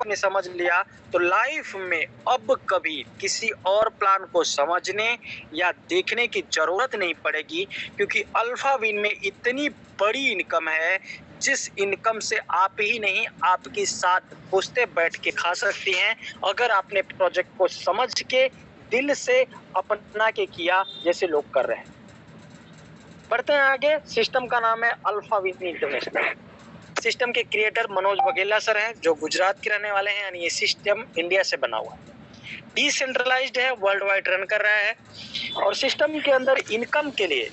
आपने समझ लिया तो लाइफ में अब कभी किसी और प्लान को समझने या देखने की जरूरत नहीं पड़ेगी, क्योंकि अल्फा विन में इतनी बड़ी इनकम है जिस इनकम से आप ही नहीं आपकी 7 पुश्तें बैठ के खा सकती हैं, अगर आपने प्रोजेक्ट को समझ के दिल से अपना के किया जैसे लोग कर रहे हैं। बढ़ते हैं आगे। सिस्टम का नाम है अल्फा विन इंटरनेशनल। सिस्टम के क्रिएटर मनोज बघेला सर हैं, जो गुजरात के रहने वाले हैं, यानी ये सिस्टम इंडिया से बना हुआ है। डिसेंट्रलाइज्ड है, वर्ल्ड वाइड रन कर रहा है, और सिस्टम के अंदर इनकम के लिए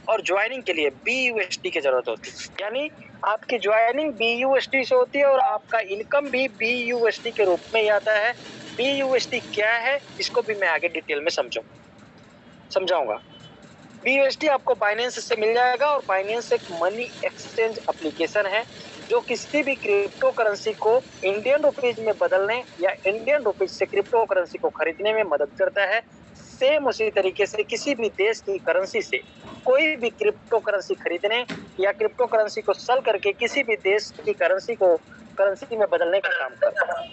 और ज्वाइनिंग के लिए BUSD की जरूरत होती है, यानी आपकी ज्वाइनिंग BUSD से होती है और आपका इनकम भी BUSD के रूप में ही आता है। BUSD क्या है इसको भी मैं आगे डिटेल में समझाऊंगा। BUSD आपको बाइनेंस से मिल जाएगा, और बाइनेंस एक मनी एक्सचेंज एप्लीकेशन है जो किसी भी क्रिप्टो करेंसी को इंडियन रुपीज में बदलने या इंडियन रुपीज से क्रिप्टो करेंसी को खरीदने में मदद करता है। सेम उसी तरीके से किसी भी देश की करेंसी से कोई भी क्रिप्टो करेंसी खरीदने या क्रिप्टो करेंसी को सेल करके किसी भी देश की करेंसी में बदलने का काम करता है।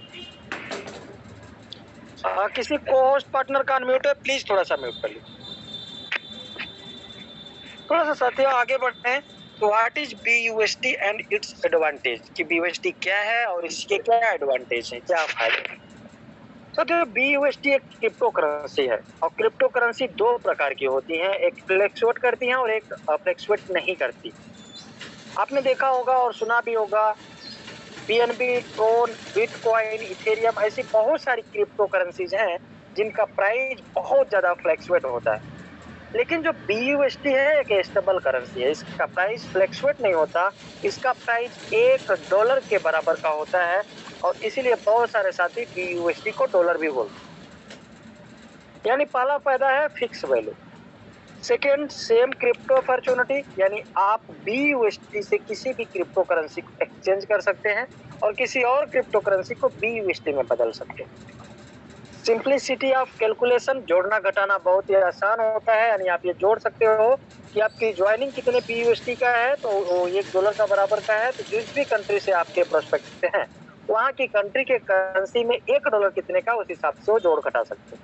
किसी को होस्ट पार्टनर का अनम्यूट है, प्लीज थोड़ा सा म्यूट कर लीजिए। थोड़ा सा साथियों आगे बढ़ते हैं। तो what is BUSD and it's advantage, कि BUSD क्या है और इसके क्या एडवांटेज है, क्या फायदे हैं। तो BUSD एक क्रिप्टो करेंसी है, और क्रिप्टो करेंसी 2 प्रकार की होती हैं, एक फ्लक्चुएट करती हैं और एक फ्लक्चुएट नहीं करती। आपने देखा होगा और सुना भी होगा, BNB, ट्रोन, बिटकॉइन, इथेरियम, ऐसी बहुत सारी क्रिप्टो करेंसीज हैं जिनका प्राइस बहुत ज्यादा फ्लक्चुएट होता है। लेकिन जो BUSD है एक स्टेबल करेंसी है, इसका प्राइस फ्लक्चुएट नहीं होता, इसका प्राइस $1 के बराबर का होता है, और इसीलिए बहुत सारे साथी BUSD को डॉलर भी बोलते हैं। यानी पहला फायदा है fix value. Second, same crypto opportunity, यानी आप BUSD से किसी भी क्रिप्टो करेंसी को एक्सचेंज कर सकते हैं और किसी और क्रिप्टो करेंसी को BUSD में बदल सकते हैं। सिंप्लिसिटी ऑफ कैलकुलेशन, जोड़ना घटाना बहुत ही आसान होता है, यानी आप ये जोड़ सकते हो कि आपकी ज्वाइनिंग कितने BUSD का है, तो वो $1 का बराबर का है, तो जिस भी कंट्री से आपके प्रोस्पेक्ट से हैं वहाँ की कंट्री के करेंसी में $1 कितने का, उस हिसाब से वो जोड़ घटा सकते हो।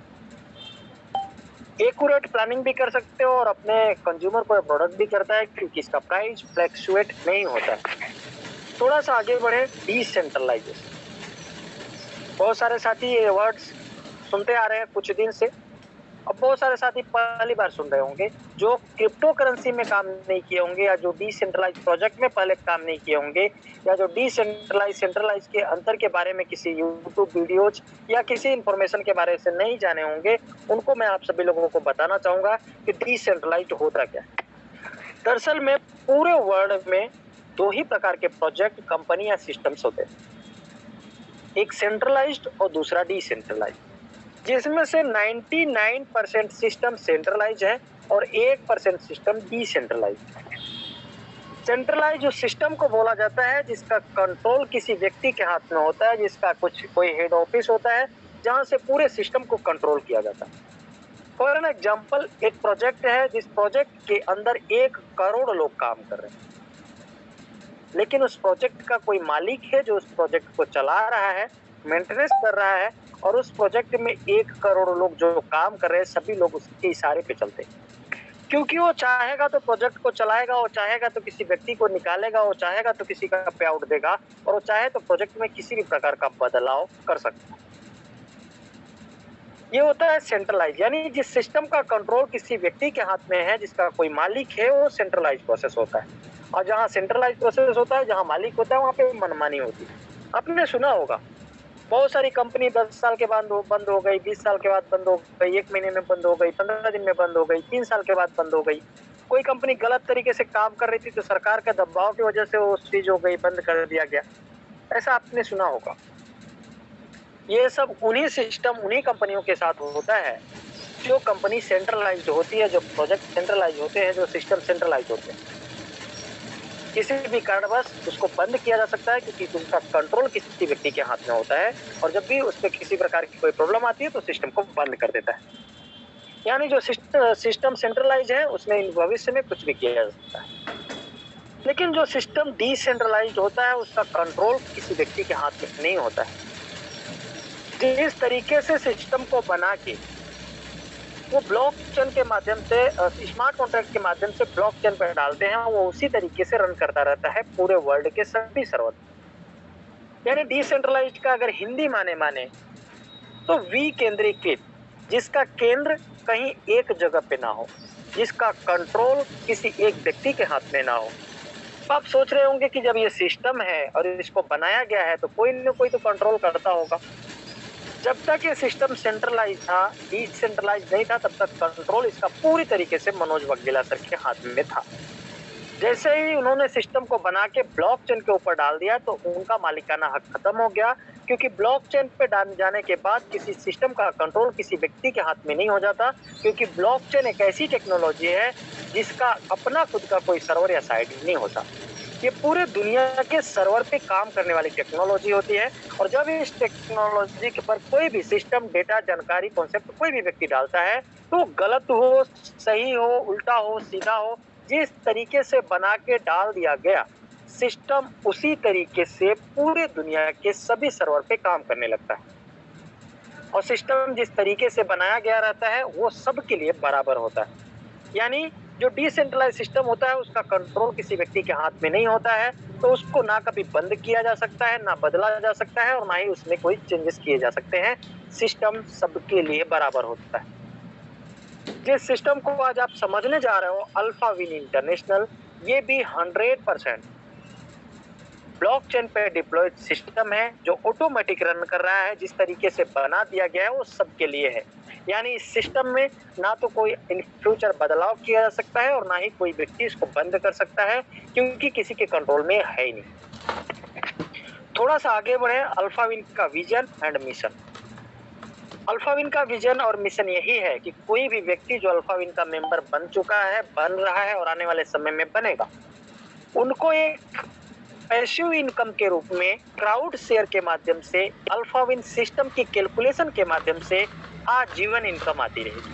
एक्यूरेट प्लानिंग भी कर सकते हो और अपने कंज्यूमर को प्रोडक्ट भी करता है, क्योंकि इसका प्राइस फ्लक्चुएट नहीं होता है। थोड़ा सा आगे बढ़े, डिसेंट्रलाइजेशन। बहुत सारे साथी ये वर्ड्स सुनते आ रहे हैं कुछ दिन से, अब बहुत सारे साथी पहली बार सुन रहे होंगे जो क्रिप्टो करेंसी में काम नहीं किए होंगे, या जो डिसेंट्रलाइज प्रोजेक्ट में पहले काम नहीं किए होंगे, या जो डिसेंट्रलाइज सेंट्रलाइज के अंतर के बारे में किसी यूट्यूब वीडियोज या किसी इंफॉर्मेशन के बारे से नहीं जाने होंगे, उनको मैं आप सभी लोगों को बताना चाहूंगा कि डिसेंट्रलाइज होता क्या है। दरअसल में पूरे वर्ल्ड में 2 ही प्रकार के प्रोजेक्ट, कंपनी या सिस्टम्स होते हैं, एक सेंट्रलाइज्ड और दूसरा डिसेंट्रलाइज्ड, जिसमें से 99% सिस्टम सेंट्रलाइज है और 1% सिस्टम डिसेंट्रलाइज है। सेंट्रलाइज उस सिस्टम को बोला जाता है जिसका कंट्रोल किसी व्यक्ति के हाथ में होता है, जिसका कोई हेड ऑफिस होता है जहां से पूरे सिस्टम को कंट्रोल किया जाता है। फॉर एन एग्जाम्पल, एक प्रोजेक्ट है जिस प्रोजेक्ट के अंदर 1 करोड़ लोग काम कर रहे हैं, लेकिन उस प्रोजेक्ट का कोई मालिक है जो उस प्रोजेक्ट को चला रहा है, मेंटेनेंस कर रहा है, और उस प्रोजेक्ट में 1 करोड़ लोग जो काम कर रहे हैं, सभी लोग उसके इशारे पे चलते हैं, क्योंकि वो चाहेगा तो प्रोजेक्ट को चलाएगा, वो चाहेगा तो किसी व्यक्ति को निकालेगा, वो चाहेगा तो किसी का पे आउट देगा, और वो चाहे तो प्रोजेक्ट में किसी भी प्रकार का बदलाव कर सकता है। ये होता है सेंट्रलाइज, यानी जिस सिस्टम का कंट्रोल किसी व्यक्ति के हाथ में है, जिसका कोई मालिक है, वो सेंट्रलाइज प्रोसेस होता है। और जहाँ सेंट्रलाइज प्रोसेस होता है, जहाँ मालिक होता है, वहाँ पे मनमानी होती है। आपने सुना होगा बहुत सारी कंपनी 10 साल के बाद बंद हो गई, 20 साल के बाद बंद हो गई, 1 महीने में बंद हो गई, 15 दिन में बंद हो गई, 3 साल के बाद बंद हो गई। कोई कंपनी गलत तरीके से काम कर रही थी तो सरकार के दबाव की वजह से वो सीज हो गई, बंद कर दिया गया, ऐसा आपने सुना होगा। ये सब उन्हीं सिस्टम, उन्हीं कंपनियों के साथ होता है जो कंपनी सेंट्रलाइज्ड होती है, जो प्रोजेक्ट सेंट्रलाइज होते हैं, जो सिस्टम सेंट्रलाइज होते हैं। किसी भी कारणवश उसको बंद किया जा सकता है, क्योंकि उसका कंट्रोल किसी व्यक्ति के हाथ में होता है, और जब भी उसमें किसी प्रकार की कोई प्रॉब्लम आती है तो सिस्टम को बंद कर देता है। यानी जो सिस्टम सेंट्रलाइज है उसमें भविष्य में कुछ भी किया जा सकता है। लेकिन जो सिस्टम डिसेंट्रलाइज्ड होता है उसका कंट्रोल किसी व्यक्ति के हाथ में नहीं होता है, जिस तरीके से सिस्टम को बना के वो ब्लॉकचेन के माध्यम से स्मार्ट कॉन्ट्रैक्ट के माध्यम से ब्लॉकचेन पे डालते हैं, वो उसी तरीके से रन करता रहता है पूरे वर्ल्ड के सभी सर्वर। यानी डिसेंट्रलाइज्ड का अगर हिंदी माने तो विकेंद्रीकृत, जिसका केंद्र कहीं एक जगह पे ना हो, जिसका कंट्रोल किसी एक व्यक्ति के हाथ में ना हो। तो आप सोच रहे होंगे कि जब ये सिस्टम है और इसको बनाया गया है तो कोई न कोई तो कंट्रोल करता होगा। जब तक ये सिस्टम सेंट्रलाइज था, डिसेंट्रलाइज नहीं था, तब तक कंट्रोल इसका पूरी तरीके से मनोज वाग्देला सर के हाथ में था। जैसे ही उन्होंने सिस्टम को बना के ब्लॉकचेन के ऊपर डाल दिया तो उनका मालिकाना हक खत्म हो गया, क्योंकि ब्लॉकचेन पे डाल जाने के बाद किसी सिस्टम का कंट्रोल किसी व्यक्ति के हाथ में नहीं हो जाता, क्योंकि ब्लॉकचेन एक ऐसी टेक्नोलॉजी है जिसका अपना खुद का कोई सर्वर या साइट नहीं होता। ये पूरे दुनिया के सर्वर पे काम करने वाली टेक्नोलॉजी होती है, और जब इस टेक्नोलॉजी के पर कोई भी सिस्टम, डेटा, जानकारी, कॉन्सेप्ट कोई भी व्यक्ति डालता है तो गलत हो, सही हो, उल्टा हो, सीधा हो, जिस तरीके से बना के डाल दिया गया सिस्टम उसी तरीके से पूरे दुनिया के सभी सर्वर पे काम करने लगता है। और सिस्टम जिस तरीके से बनाया गया रहता है वो सबके लिए बराबर होता है। यानी जो डिसेंट्रलाइज सिस्टम होता है उसका कंट्रोल किसी व्यक्ति के हाथ में नहीं होता है, तो उसको ना कभी बंद किया जा सकता है, ना बदला जा सकता है, और ना ही उसमें कोई चेंजेस किए जा सकते हैं। सिस्टम सबके लिए बराबर होता है। जिस सिस्टम को आज आप समझने जा रहे हो, अल्फा विन इंटरनेशनल, ये भी 100% ब्लॉकचेन पे डिप्लॉयड सिस्टम है जो ऑटोमेटिक रन कर रहा है। जिस तरीके से बना दिया गया है वो सबके लिए है। यानी इस सिस्टम में ना तो कोई इन फ्यूचर बदलाव किया जा सकता है और ना ही कोई व्यक्ति इसको बंद कर सकता है, क्योंकि किसी के कंट्रोल में है ही नहीं। थोड़ा सा आगे बढ़े, अल्फा विन का vision and mission. Alpha win का विजन और मिशन यही है कि कोई भी व्यक्ति जो अल्फा विन का मेंबर बन चुका है, बन रहा है और आने वाले समय में बनेगा, उनको एक पैसिव इनकम के रूप में क्राउड शेयर के माध्यम से अल्फा विन सिस्टम की कैलकुलेशन के माध्यम से आजीवन इनकम आती रहेगी।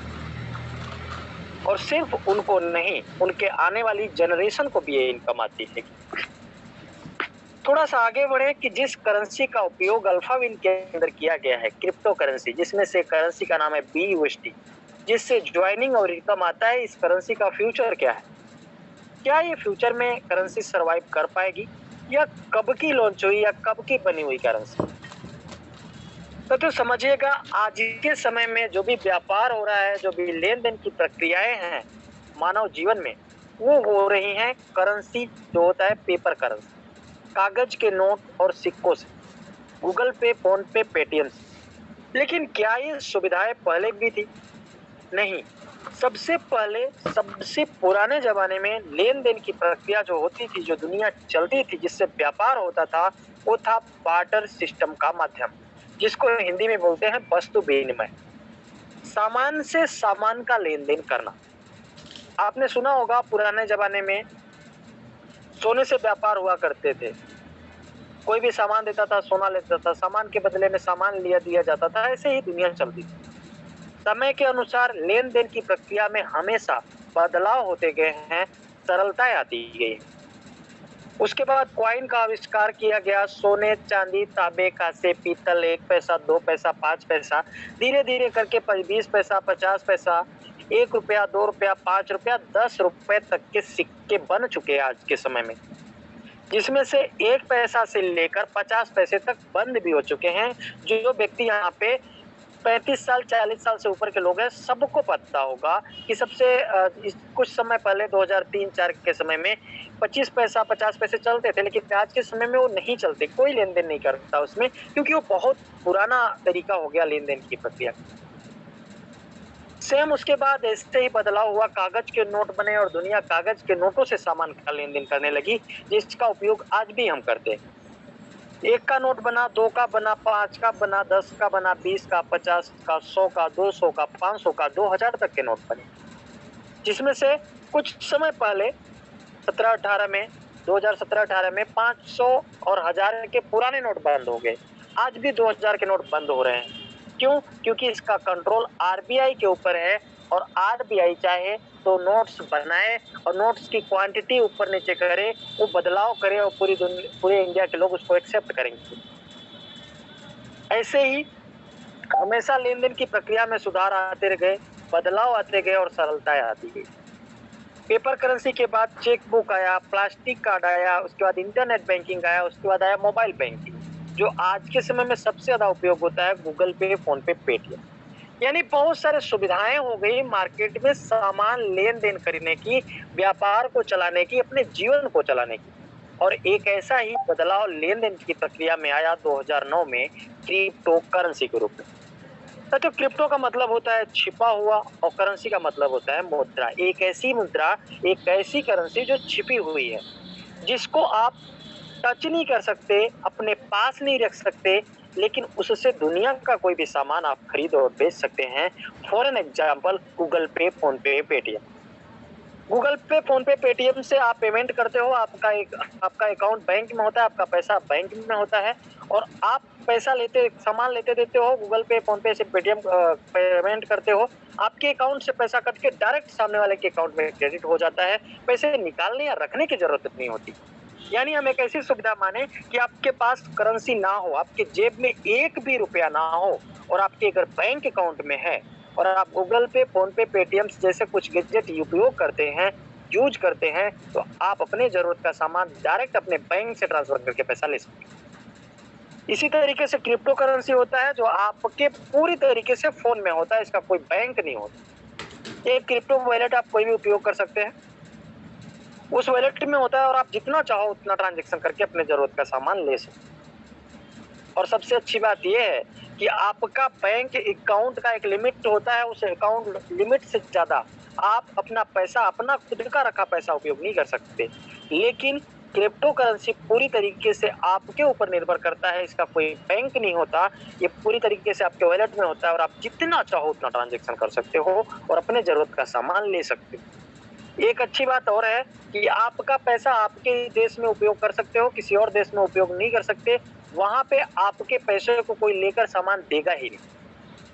और सिर्फ उनको नहीं, उनके आने वाली जनरेशन को भी ये इनकम आती रहेगी। थोड़ा सा आगे बढ़े कि जिस करेंसी का उपयोग अल्फा विन के अंदर किया गया है, क्रिप्टो करेंसी, जिसमें से करेंसी का नाम है BUSD, जिससे ज्वाइनिंग और इनकम आता है, इस करेंसी का फ्यूचर क्या है? क्या ये फ्यूचर में करेंसी सरवाइव कर पाएगी, या कब की लॉन्च हुई या कब की बनी हुई करेंसी? तो समझिएगा, आज के समय में जो भी व्यापार हो रहा है, जो भी लेन देन की प्रक्रियाएं हैं मानव जीवन में, वो हो रही हैं करेंसी जो होता है पेपर करेंसी, कागज के नोट और सिक्कों से, गूगल पे, फोन पे, पेटीएम से। लेकिन क्या ये सुविधाएं पहले भी थी? नहीं। सबसे पहले, सबसे पुराने जमाने में लेन देन की प्रक्रिया जो होती थी, जो दुनिया चलती थी, जिससे व्यापार होता था, वो था बार्टर सिस्टम का माध्यम, जिसको हिंदी में बोलते हैं वस्तु विनिमय। सामान से सामान का लेन देन करना। आपने सुना होगा पुराने जमाने में सोने से व्यापार हुआ करते थे। कोई भी सामान देता था, सोना लेता था, सामान के बदले में सामान लिया दिया जाता था। ऐसे ही दुनिया चलती थी। समय के अनुसार लेन देन की प्रक्रिया में हमेशा बदलाव होते गए हैं, सरलताएं आती गई है। उसके बाद कॉइन का आविष्कार किया गया। सोने, चांदी, तांबे, कांसे, पीतल, 1 पैसा, 2 पैसा, 5 पैसा, धीरे धीरे करके 20 पैसा, 50 पैसा, 1 रुपया, 2 रुपया, 5 रुपया, 10 रुपए तक के सिक्के बन चुके हैं आज के समय में, जिसमें से 1 पैसा से लेकर 50 पैसे तक बंद भी हो चुके हैं। जो व्यक्ति यहाँ पे 35 साल, 40 साल से ऊपर के लोग हैं, सबको पता होगा कि कुछ समय पहले 2003-4 के समय में 25 पैसा, 50 पैसे चलते थे, लेकिन आज के समय में वो नहीं चलते। कोई लेन देन नहीं करता उसमें, क्योंकि वो बहुत पुराना तरीका हो गया लेन देन की प्रक्रिया। सेम उसके बाद ऐसे ही बदलाव हुआ, कागज के नोट बने और दुनिया कागज के नोटों से सामान का लेन देन करने लगी, जिसका उपयोग आज भी हम करते हैं। 1 का नोट बना, 2 का बना, 5 का बना, 10 का बना, 20 का, 50 का, 100 का, 200 का, 500 का, 2000 तक के नोट बने, जिसमें से कुछ समय पहले 17-18 में 2017-18 में 500 और 1000 के पुराने नोट बंद हो गए। आज भी 2000 के नोट बंद हो रहे हैं। क्यों? क्योंकि इसका कंट्रोल RBI के ऊपर है, और RBI चाहे तो नोट्स बनाए और नोट्स की क्वांटिटी ऊपर नीचे करे, वो बदलाव करे, और पूरे इंडिया के लोग उसको एक्सेप्ट करेंगे। ऐसे ही हमेशा लेन-देन की प्रक्रिया में सुधार आते गए, बदलाव आते गए और सरलताएँ आती गई। पेपर करेंसी के बाद चेक बुक आया, प्लास्टिक कार्ड आया, उसके बाद इंटरनेट बैंकिंग आया, उसके बाद आया मोबाइल बैंकिंग। जो आज के समय में सबसे ज़्यादा उपयोग होता है गूगल पे, फ़ोन पे, पेटीएम। यानी बहुत सारे सुविधाएँ हो गई मार्केट में सामान लेन-देन करने की, व्यापार को चलाने की, अपने जीवन को चलाने की। और एक ऐसा ही बदलाव लेन-देन की प्रक्रिया में आया 2009 में क्रिप्टो करेंसी के रूप में। तो क्रिप्टो का मतलब होता है छिपा हुआ और करेंसी का मतलब होता है मुद्रा। एक ऐसी मुद्रा, एक ऐसी करेंसी जो छिपी हुई है, जिसको आप टच नहीं कर सकते, अपने पास नहीं रख सकते, लेकिन उससे दुनिया का कोई भी सामान आप खरीद और बेच सकते हैं। फॉर एन एग्जांपल गूगल पे, फ़ोन पे, पेटीएम। गूगल पे, फ़ोन पे, पेटीएम से आप पेमेंट करते हो, आपका अकाउंट बैंक में होता है, आपका पैसा बैंक में होता है और आप पैसा लेते सामान लेते-देते हो, गूगल पे, फ़ोन पे से पेटीएम पेमेंट करते हो, आपके अकाउंट से पैसा कट के डायरेक्ट सामने वाले के अकाउंट में क्रेडिट हो जाता है, पैसे निकालने या रखने की ज़रूरत नहीं होती। यानी हम एक ऐसी सुविधा माने कि आपके पास करेंसी ना हो, आपके जेब में एक भी रुपया ना हो और आपके अगर बैंक अकाउंट में है और आप गूगल पे, फ़ोन पे, पेटीएम जैसे कुछ गैजेट उपयोग करते हैं, यूज़ करते हैं, तो आप अपने ज़रूरत का सामान डायरेक्ट अपने बैंक से ट्रांसफ़र करके पैसा ले सकते हैं। इसी तरीके से क्रिप्टो करेंसी होता है जो आपके पूरी तरीके से फ़ोन में होता है, इसका कोई बैंक नहीं होता। ये क्रिप्टो वॉलेट आप कोई भी उपयोग कर सकते हैं। उस वॉलेट में होता है और आप जितना चाहो उतना ट्रांज़ैक्शन करके अपने ज़रूरत का सामान ले सकते हैं। और सबसे अच्छी बात ये है कि आपका बैंक अकाउंट का एक लिमिट होता है, उस अकाउंट लिमिट से ज़्यादा आप अपना पैसा, अपना खुद का रखा पैसा उपयोग नहीं कर सकते। लेकिन क्रिप्टो करेंसी पूरी तरीके से आपके ऊपर निर्भर करता है, इसका कोई बैंक नहीं होता, ये पूरी तरीके से आपके वॉलेट में होता है और आप जितना चाहो उतना ट्रांज़ैक्शन कर सकते हो और अपने ज़रूरत का सामान ले सकते हो। एक अच्छी बात और है कि आपका पैसा आपके देश में उपयोग कर सकते हो, किसी और देश में उपयोग नहीं कर सकते। वहाँ पे आपके पैसे को कोई लेकर सामान देगा ही नहीं।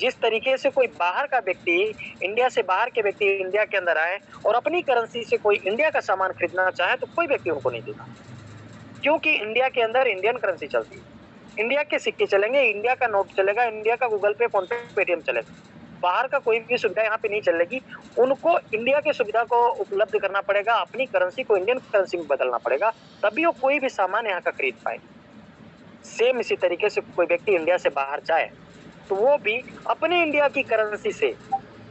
जिस तरीके से कोई बाहर का व्यक्ति, इंडिया से बाहर के व्यक्ति इंडिया के अंदर आए और अपनी करेंसी से कोई इंडिया का सामान खरीदना चाहे तो कोई व्यक्ति उनको नहीं देगा। क्योंकि इंडिया के अंदर इंडियन करेंसी चलती है। इंडिया के सिक्के चलेंगे, इंडिया का नोट चलेगा, इंडिया का गूगल पे, फ़ोन पे, पेटीएम चलेगा। बाहर का कोई भी सुविधा यहाँ पे नहीं चलेगी। उनको इंडिया की सुविधा को उपलब्ध करना पड़ेगा, अपनी करेंसी को इंडियन करेंसी में बदलना पड़ेगा, तभी वो कोई भी सामान यहाँ का खरीद पाएँगे। सेम इसी तरीके से कोई व्यक्ति इंडिया से बाहर जाए, तो वो भी अपने इंडिया की करेंसी से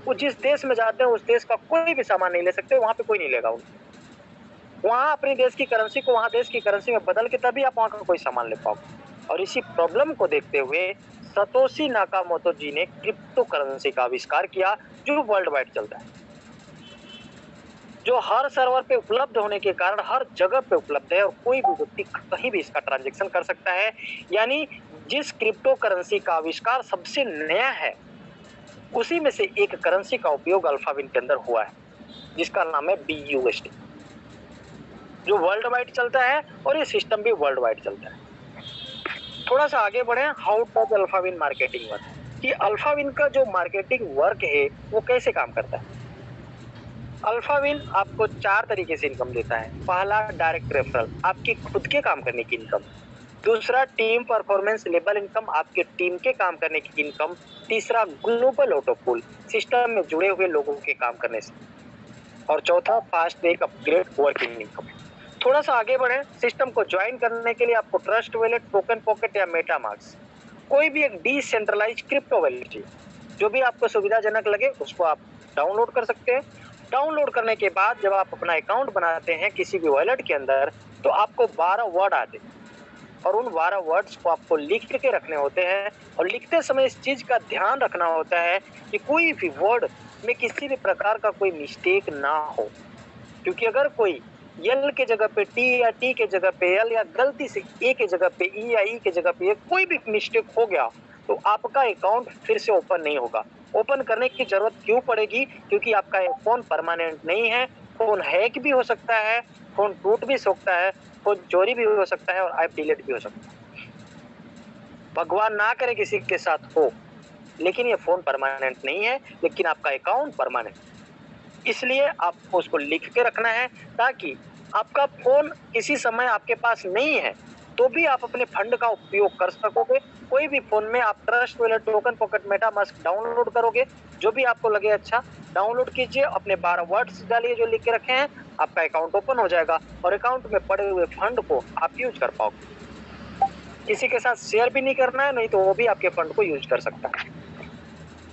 वो जिस देश में जाते हैं, उस देश का कोई भी सामान नहीं ले सकते, वहाँ पे कोई नहीं लेगा उनको। वहाँ अपने देश की करेंसी को वहाँ देश की करेंसी में बदल के तभी आप वहाँ का कोई सामान ले पाओगे। और इसी प्रॉब्लम को देखते हुए सतोशी नाकामोटो जी ने क्रिप्टो करेंसी का आविष्कार किया जो वर्ल्ड वाइड चलता है, जो हर सर्वर पे उपलब्ध होने के कारण हर जगह पे उपलब्ध है और कोई भी व्यक्ति कहीं भी इसका ट्रांजैक्शन कर सकता है। यानी जिस क्रिप्टो करेंसी का आविष्कार सबसे नया है, उसी में से एक करेंसी का उपयोग अल्फाविन के अंदर हुआ है, जिसका नाम है BUSD, जो वर्ल्ड वाइड चलता है और ये सिस्टम भी वर्ल्ड वाइड चलता है। थोड़ा सा आगे बढ़े, हाउ डज अल्फाविन मार्केटिंग वर्क, कि अल्फाविन का जो मार्केटिंग वर्क है वो कैसे काम करता है। अल्फाविन आपको 4 तरीके से इनकम देता है। पहला डायरेक्ट रेफरल, आपकी खुद के काम करने की इनकम। दूसरा टीम परफॉर्मेंस लेवल इनकम, आपके टीम के काम करने की इनकम। तीसरा ग्लोबल ऑटो पूल, सिस्टम में जुड़े हुए लोगों के काम करने से। और चौथा फास्ट एक अपग्रेड वर्किंग इनकम। थोड़ा सा आगे बढ़े, सिस्टम को ज्वाइन करने के लिए आपको ट्रस्ट वॉलेट, टोकन पॉकेट या मेटामास्क, कोई भी एक डिसेंट्रलाइज्ड क्रिप्टो वॉलेट चाहिए। जो भी आपको सुविधाजनक लगे उसको आप डाउनलोड कर सकते हैं। डाउनलोड करने के बाद जब आप अपना अकाउंट बनाते हैं किसी भी वॉलेट के अंदर, तो आपको 12 वर्ड आते हैं और उन 12 वर्ड्स को आपको लिख के रखने होते हैं और लिखते समय इस चीज का ध्यान रखना होता है कि कोई भी वर्ड में किसी भी प्रकार का कोई मिस्टेक ना हो। क्योंकि अगर कोई यल के जगह पे टी या टी के जगह पे यल या गलती से ए के जगह पे ई या ई के जगह पे कोई भी मिस्टेक हो गया तो आपका अकाउंट फिर से ओपन नहीं होगा। ओपन करने की जरूरत क्यों पड़ेगी? क्योंकि आपका फोन परमानेंट नहीं है, फोन हैक भी हो सकता है, फोन टूट भी सकता है, फोन चोरी भी हो सकता है और ऐप डिलीट भी हो सकता है। भगवान ना करे किसी के साथ हो, लेकिन ये फोन परमानेंट नहीं है, लेकिन आपका अकाउंट परमानेंट। इसलिए आपको उसको लिख के रखना है ताकि आपका फोन किसी समय आपके पास नहीं है तो भी आप अपने फंड का उपयोग कर सकोगे। कोई भी फोन में आप trust wallet, token pocket, MetaMask download करोगे, जो भी आपको लगे अच्छा डाउनलोड कीजिए, अपने 12 वर्ड्स डालिए जो लिख के रखे हैं, आपका अकाउंट ओपन हो जाएगा और अकाउंट में पड़े हुए फंड को आप यूज कर पाओगे। किसी के साथ शेयर भी नहीं करना है, नहीं तो वो भी आपके फंड को यूज कर सकता है।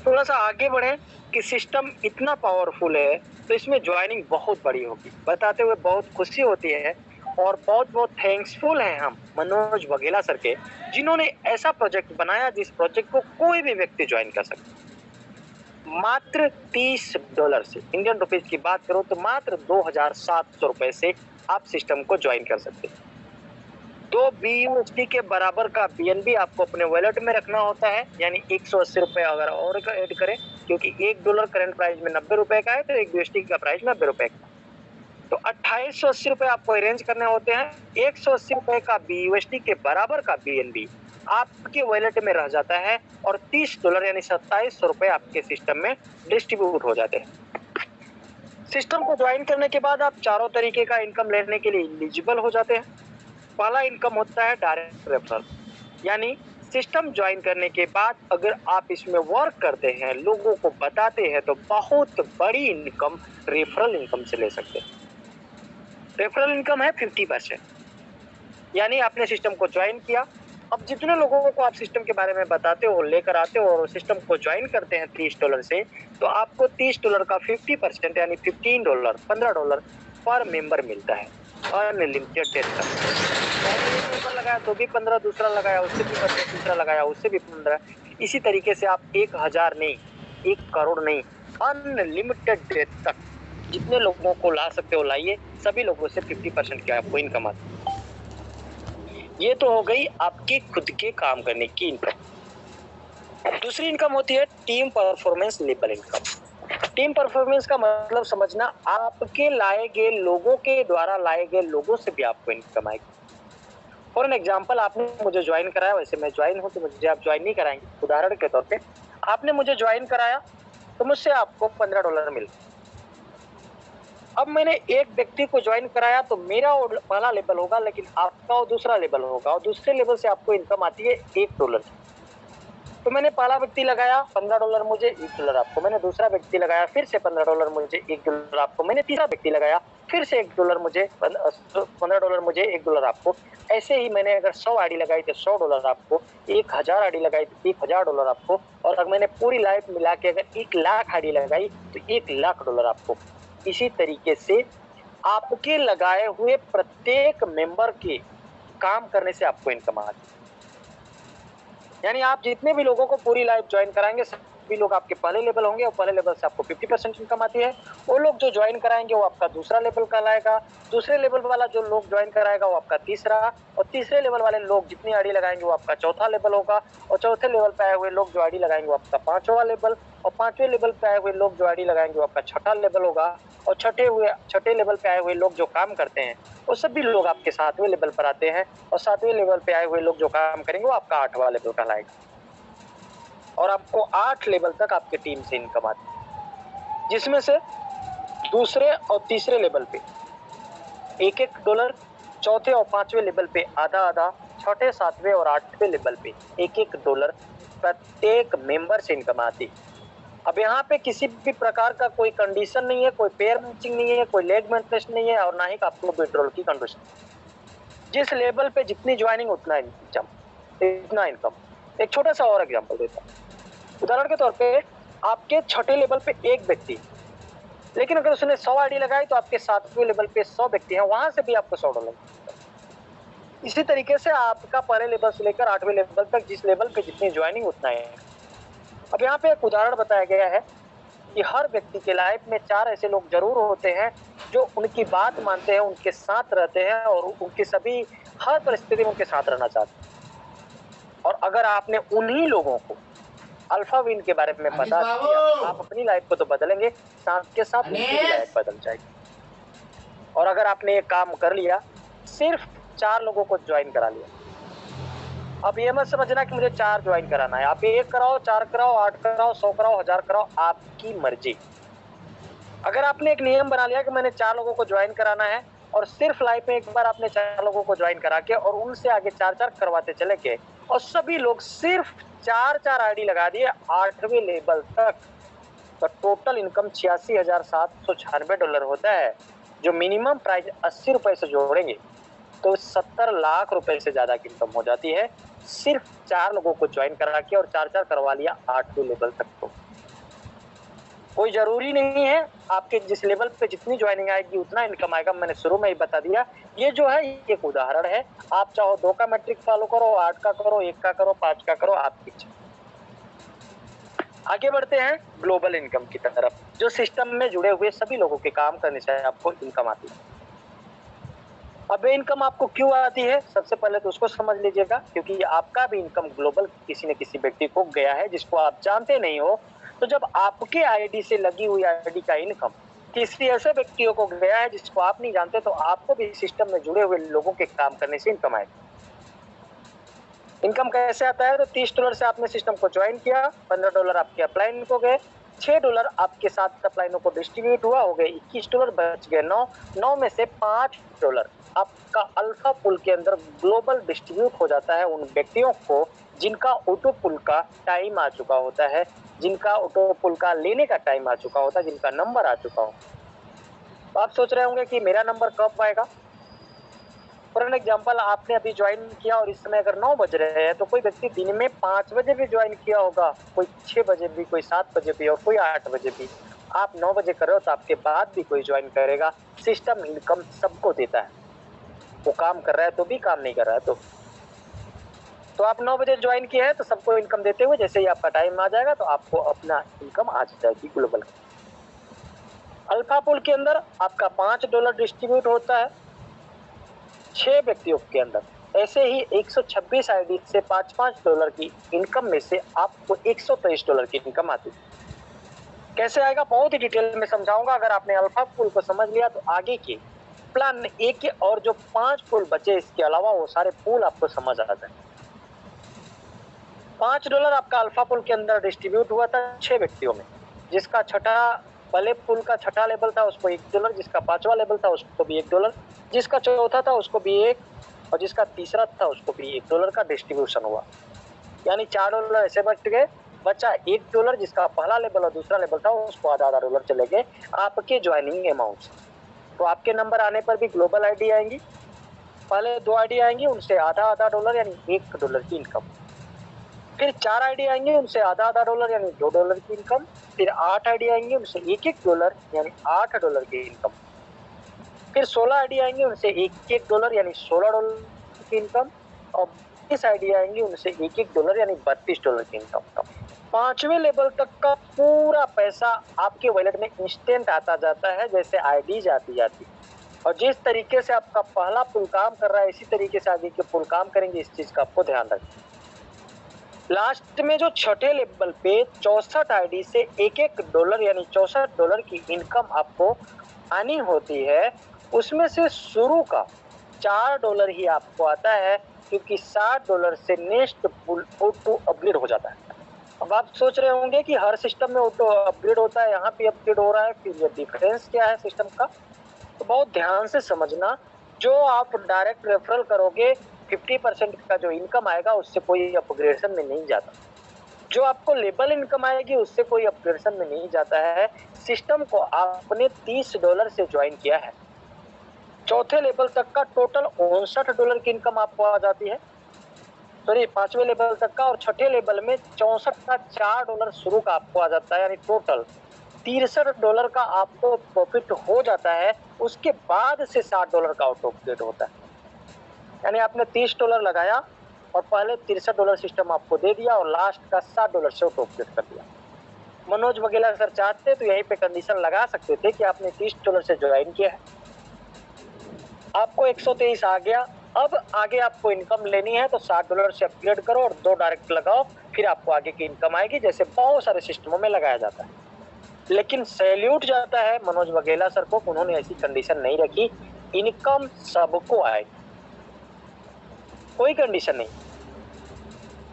थोड़ा सा आगे बढ़े कि सिस्टम इतना पावरफुल है तो इसमें ज्वाइनिंग बहुत बड़ी होगी। बताते हुए बहुत खुशी होती है और बहुत बहुत थैंक्सफुल हैं हम मनोज वघेला सर के, जिन्होंने ऐसा प्रोजेक्ट बनाया जिस प्रोजेक्ट को कोई भी व्यक्ति ज्वाइन कर सकता। मात्र $30 से, इंडियन रुपीज की बात करो तो मात्र 2,700 रुपए से आप सिस्टम को ज्वाइन कर सकते हैं। 2 BUSD के बराबर का BNB आपको अपने वॉलेट में रखना होता है, यानी 180 रुपए अगर और ऐड करें, क्योंकि $1 करंट प्राइस में 90 रुपए का है तो 1 BUSD का प्राइस 90 रुपए का, तो 2880 रुपए आपको अरेंज करने होते हैं। 180 रुपए का BUSD के बराबर का BNB आपके वॉलेट में रह जाता है और $30 यानी 2700 रुपए आपके सिस्टम में डिस्ट्रीब्यूट हो जाते हैं। सिस्टम को ज्वाइन करने के बाद आप चारों तरीके का इनकम लेने के लिए एलिजिबल हो जाते हैं। पहला इनकम होता है डायरेक्ट रेफरल, यानी सिस्टम ज्वाइन करने के बाद अगर आप इसमें वर्क करते हैं, लोगों को बताते हैं, तो बहुत बड़ी इनकम रेफरल इनकम से ले सकते हैं। रेफरल इनकम है 50%, यानी आपने सिस्टम को ज्वाइन किया, अब जितने लोगों को आप सिस्टम के बारे में बताते हो, लेकर आते हो और सिस्टम को ज्वाइन करते हैं $30 से, तो आपको $30 का 50% यानी $15 पर मेंबर मिलता है, अनलिमिटेड डेट तक। पहले एक मेंबर लगाया तो भी 15, दूसरा लगाया उससे भी 15, तीसरा लगाया उससे भी 15, इसी तरीके से आप 1000 नहीं, 1 करोड़ नहीं, अनलिमिटेड डेट तक जितने लोगों को ला सकते हो लाइए, सभी लोगों से 50% की आपको इनकम आती है। ये तो हो गई आपके खुद के काम करने की इनकम। दूसरी इनकम होती है team performance level income. Team performance का मतलब समझना, आपके लाए गए लोगों के द्वारा लाए गए लोगों से भी आपको इनकम आएगी। फॉर एन एग्जाम्पल, आपने मुझे ज्वाइन कराया, वैसे मैं ज्वाइन हूँ तो मुझे आप ज्वाइन नहीं कराएंगे, उदाहरण के तौर पे आपने मुझे ज्वाइन कराया तो मुझसे आपको $15 मिल। अब मैंने एक व्यक्ति को ज्वाइन कराया तो मेरा पहला लेवल होगा, लेकिन आपका और दूसरा लेवल होगा, और दूसरे लेवल से आपको इनकम आती है $1। तो मैंने पहला व्यक्ति लगाया, $15 मुझे, $1 आपको। मैंने दूसरा व्यक्ति लगाया, फिर से $15 मुझे, $1 आपको। मैंने तीसरा व्यक्ति लगाया, फिर से $1 मुझे, $15 मुझे, $1 आपको। ऐसे ही मैंने अगर 100 आईडी लगाई तो $100 आपको, 1000 आईडी लगाई तो $1000 आपको, और अगर मैंने पूरी लाइफ मिला के अगर 1 लाख आईडी लगाई तो $1,00,000 आपको। इसी तरीके से आपके लगाए हुए प्रत्येक मेंबर के काम करने से आपको इनकम आती है। यानी आप जितने भी लोगों को पूरी लाइफ ज्वाइन कराएंगे, सभी लोग आपके पहले लेवल होंगे और पहले लेवल से आपको 50% इनकम आती है। वो लोग जो ज्वाइन कराएंगे वो आपका दूसरा लेवल का लाएगा, दूसरे लेवल वाला जो लोग ज्वाइन कराएगा वो आपका तीसरा, और तीसरे लेवल वाले लोग जितनी आईडी लगाएंगे वो आपका चौथा लेवल होगा, और चौथे लेवल पे आए हुए लोग जो आईडी लगाएंगे वो आपका 5वां लेवल, और 5वें लेवल पे आए हुए लोग जो आईडी लगाएंगे वो आपका 6ठा लेवल होगा, और छठे लेवल पे आए हुए लोग जो काम करते हैं वो सभी लोग आपके 7वें लेवल पर आते हैं, और 7वें लेवल पे आए हुए लोग जो काम करेंगे वो आपका 8वां लेवल का लाएगा, और आपको 8 लेवल तक आपके टीम से इनकम आती है, जिसमें से दूसरे और तीसरे लेवल पे $1-1, चौथे और 5वें लेवल पे आधा-आधा, छठे, 7वें और 8वें लेवल पे $1-1 प्रत्येक मेंबर से इनकम आती है। अब यहाँ पे किसी भी प्रकार का कोई कंडीशन नहीं है, कोई पेयर मैचिंग नहीं है, कोई लेग मेंटेनेंस नहीं है, और ना ही आपको विड्रॉल की कंडीशन। जिस लेवल पे जितनी ज्वाइनिंग उतना इनकम। एक छोटा सा और एग्जांपल देता हूँ। उदाहरण के तौर पे आपके छठे लेवल पे एक व्यक्ति, लेकिन अगर उसने 100 आईडी लगाई तो आपके 7वें लेवल पे 100 व्यक्ति हैं, वहां से भी आपको $100। इसी तरीके से आपका पहले लेवल से लेकर 8वें लेवल तक जिस लेवल पे जितनी ज्वाइनिंग उतना है। अब यहाँ पे एक उदाहरण बताया गया है कि हर व्यक्ति के लाइफ में 4 ऐसे लोग जरूर होते हैं जो उनकी बात मानते हैं, उनके साथ रहते हैं और उनकी सभी हर परिस्थिति में उनके साथ रहना चाहते हैं। और अगर आपने उन्हीं लोगों को अल्फा विन के बारे में बता दिया, आप अपनी लाइफ को तो बदलेंगे, साथ के साथ उनकी भी लाइफ बदल जाएगी। और अगर आपने ये काम कर लिया, सिर्फ 4 लोगों को ज्वाइन करा लिया, अब ये मत समझना कि मुझे 4 ज्वाइन कराना है, आप 1 कराओ, 4 कराओ, 8 कराओ, 100 कराओ, 1000 कराओ, आपकी मर्जी। अगर आपने एक नियम बना लिया कि मैंने 4 लोगों को ज्वाइन कराना है, और सिर्फ लाइफ में एक बार आपने 4 लोगों को ज्वाइन करा के और उनसे आगे 4-4 करवाते चले गए और सभी लोग सिर्फ 4-4 आईडी लगा दिए 8वें लेवल तक, तो टोटल इनकम $86,796 होता है। जो मिनिमम प्राइस ₹80 से जोड़ेंगे तो 70 लाख रुपए से ज्यादा की इनकम हो जाती है। सिर्फ 4 लोगों को ज्वाइन करा के और 4-4 करवा लिया 8वें लेवल तक। तो कोई जरूरी नहीं है आपके जिस लेवल पे जितनी ज्वाइनिंग आएगी उतना इनकम आएगा, मैंने शुरू में ही बता दिया। ये जो है एक उदाहरण है, आप चाहो 2 का मैट्रिक फॉलो करो, 8 का करो, 1 का करो, 5 का करो, आपकी इच्छा। आगे बढ़ते हैं ग्लोबल इनकम की तरफ, जो सिस्टम में जुड़े हुए सभी लोगों के काम करने से आपको इनकम आती है। अब ये इनकम आपको क्यों आती है, सबसे पहले तो उसको समझ लीजिएगा, क्योंकि आपका भी इनकम ग्लोबल किसी न किसी व्यक्ति को गया है जिसको आप जानते नहीं हो। तो जब आपके आईडी से लगी हुई आईडी का इनकम किसी ऐसे व्यक्तियों को गया है जिसको आप नहीं जानते, तो आपको भी सिस्टम में जुड़े हुए लोगों के काम करने से इनकम आएगी। इनकम कैसे आता है, तो $30 से आपने सिस्टम को ज्वाइन किया, $15 आपके अपलाइन को गए, $6 आपके साथ अपलाइनों को डिस्ट्रीब्यूट हुआ, हो गए $21, बच गए 9 में से $5 आपका अल्फा पुल के अंदर ग्लोबल डिस्ट्रीब्यूट हो जाता है उन व्यक्तियों को जिनका ऑटो पुल का टाइम आ चुका होता है, जिनका ऑटो पुल का लेने का टाइम आ चुका होता है, जिनका नंबर आ चुका हो। तो आप सोच रहे होंगे कि मेरा नंबर कब आएगा। फॉर एन एग्जाम्पल, आपने अभी ज्वाइन किया और इस समय अगर 9 बज रहे हैं, तो कोई व्यक्ति दिन में 5 बजे भी ज्वाइन किया होगा, कोई 6 बजे भी, कोई 7 बजे भी और कोई 8 बजे भी। आप 9 बजे कर रहे हो तो आपके बाद भी कोई ज्वाइन करेगा। सिस्टम इनकम सबको देता है, वो काम कर रहा है तो भी, काम नहीं कर रहा है तो आप 9 बजे ज्वाइन किए हैं तो सबको इनकम देते हुए जैसे ही आपका टाइम आ जाएगा तो आपको अपना इनकम आ जाएगी ग्लोबल। अल्फा पुल के अंदर आपका $5 डिस्ट्रीब्यूट होता है 6 व्यक्तियों के अंदर। ऐसे ही 126 आईडी से $5-5 की इनकम में से आपको $123 की इनकम आती है। कैसे आएगा बहुत ही डिटेल में समझाऊंगा। अगर आपने अल्फा पुल को समझ लिया तो आगे के प्लान ए के और जो 5 पुल बचे इसके अलावा वो सारे पुल आपको समझ आ जाए। $5 आपका अल्फा पुल के अंदर डिस्ट्रीब्यूट हुआ था 6 व्यक्तियों में, जिसका पहले पुल का छठा लेवल था उसको $1, जिसका 5वां लेवल था उसको भी $1, जिसका चौथा था उसको भी 1 और जिसका तीसरा था उसको भी $1 का डिस्ट्रीब्यूशन हुआ। यानी $4 ऐसे बच गए, बचा $1 जिसका पहला लेवल और दूसरा लेवल था उसको आधा डॉलर चले गए आपके ज्वाइनिंग अमाउंट से। तो आपके नंबर आने पर भी ग्लोबल आईडी आएंगी, पहले 2 आईडी आएंगी उनसे आधा डॉलर यानी $1 की इनकम, फिर 4 आईडी आएंगे उनसे आधा डॉलर यानी $2 की इनकम, फिर 8 आईडी आएंगे उनसे $1 यानी $8 की इनकम, फिर 16 आईडी आएंगे उनसे $1 यानी $16 की इनकम, और 20 आईडी आएंगे उनसे $1 यानी $32 की इनकम। 5वें लेवल तक का पूरा पैसा आपके वॉलेट में इंस्टेंट आता जाता है जैसे आईडी जाती और जिस तरीके से आपका पहला पुल काम कर रहा है इसी तरीके से आगे के पुल काम करेंगे, इस चीज का आपको ध्यान रखें। लास्ट में जो छठे लेवल पे 64 आईडी से $1 यानी $64 की इनकम आपको आनी होती है, उसमें से शुरू का $4 ही आपको आता है क्योंकि $60 से नेक्स्ट पुल ऑटो अपग्रेड हो जाता है। अब आप सोच रहे होंगे कि हर सिस्टम में ऑटो अपग्रेड होता है, यहाँ पे अपग्रेड हो रहा है, फिर ये डिफरेंस क्या है सिस्टम का, तो बहुत ध्यान से समझना। जो आप डायरेक्ट रेफरल करोगे 50% का जो इनकम आएगा उससे कोई अपग्रेडेशन में नहीं जाता, जो आपको लेवल इनकम आएगी उससे कोई अपग्रेडेशन में नहीं जाता है। सिस्टम को आपने $30 से ज्वाइन किया है, चौथे लेवल तक का टोटल $59 की इनकम आपको आ जाती है, सॉरी 5वें लेवल तक का, और छठे लेवल में 64 का $4 शुरू का आपको आ जाता है, यानी टोटल $63 का आपको प्रॉफिट हो जाता है। उसके बाद से $60 का ऑटो अपग्रेड होता है, यानी आपने $30 लगाया और पहले $63 सिस्टम आपको दे दिया और लास्ट का $60 से ऑटो अपग्रेड कर दिया। मनोज वगैरह सर चाहते तो यहीं पे कंडीशन लगा सकते थे कि आपने $30 से ज्वाइन किया है, आपको 123 आ गया, अब आगे आपको इनकम लेनी है तो $60 से अपग्रेड करो और 2 डायरेक्ट लगाओ, फिर आपको आगे की इनकम आएगी, जैसे बहुत सारे सिस्टमों में लगाया जाता है। लेकिन सैल्यूट जाता है मनोज वगेला सर को, उन्होंने ऐसी कंडीशन नहीं रखी, इनकम सबको आएगी, कोई कंडीशन नहीं।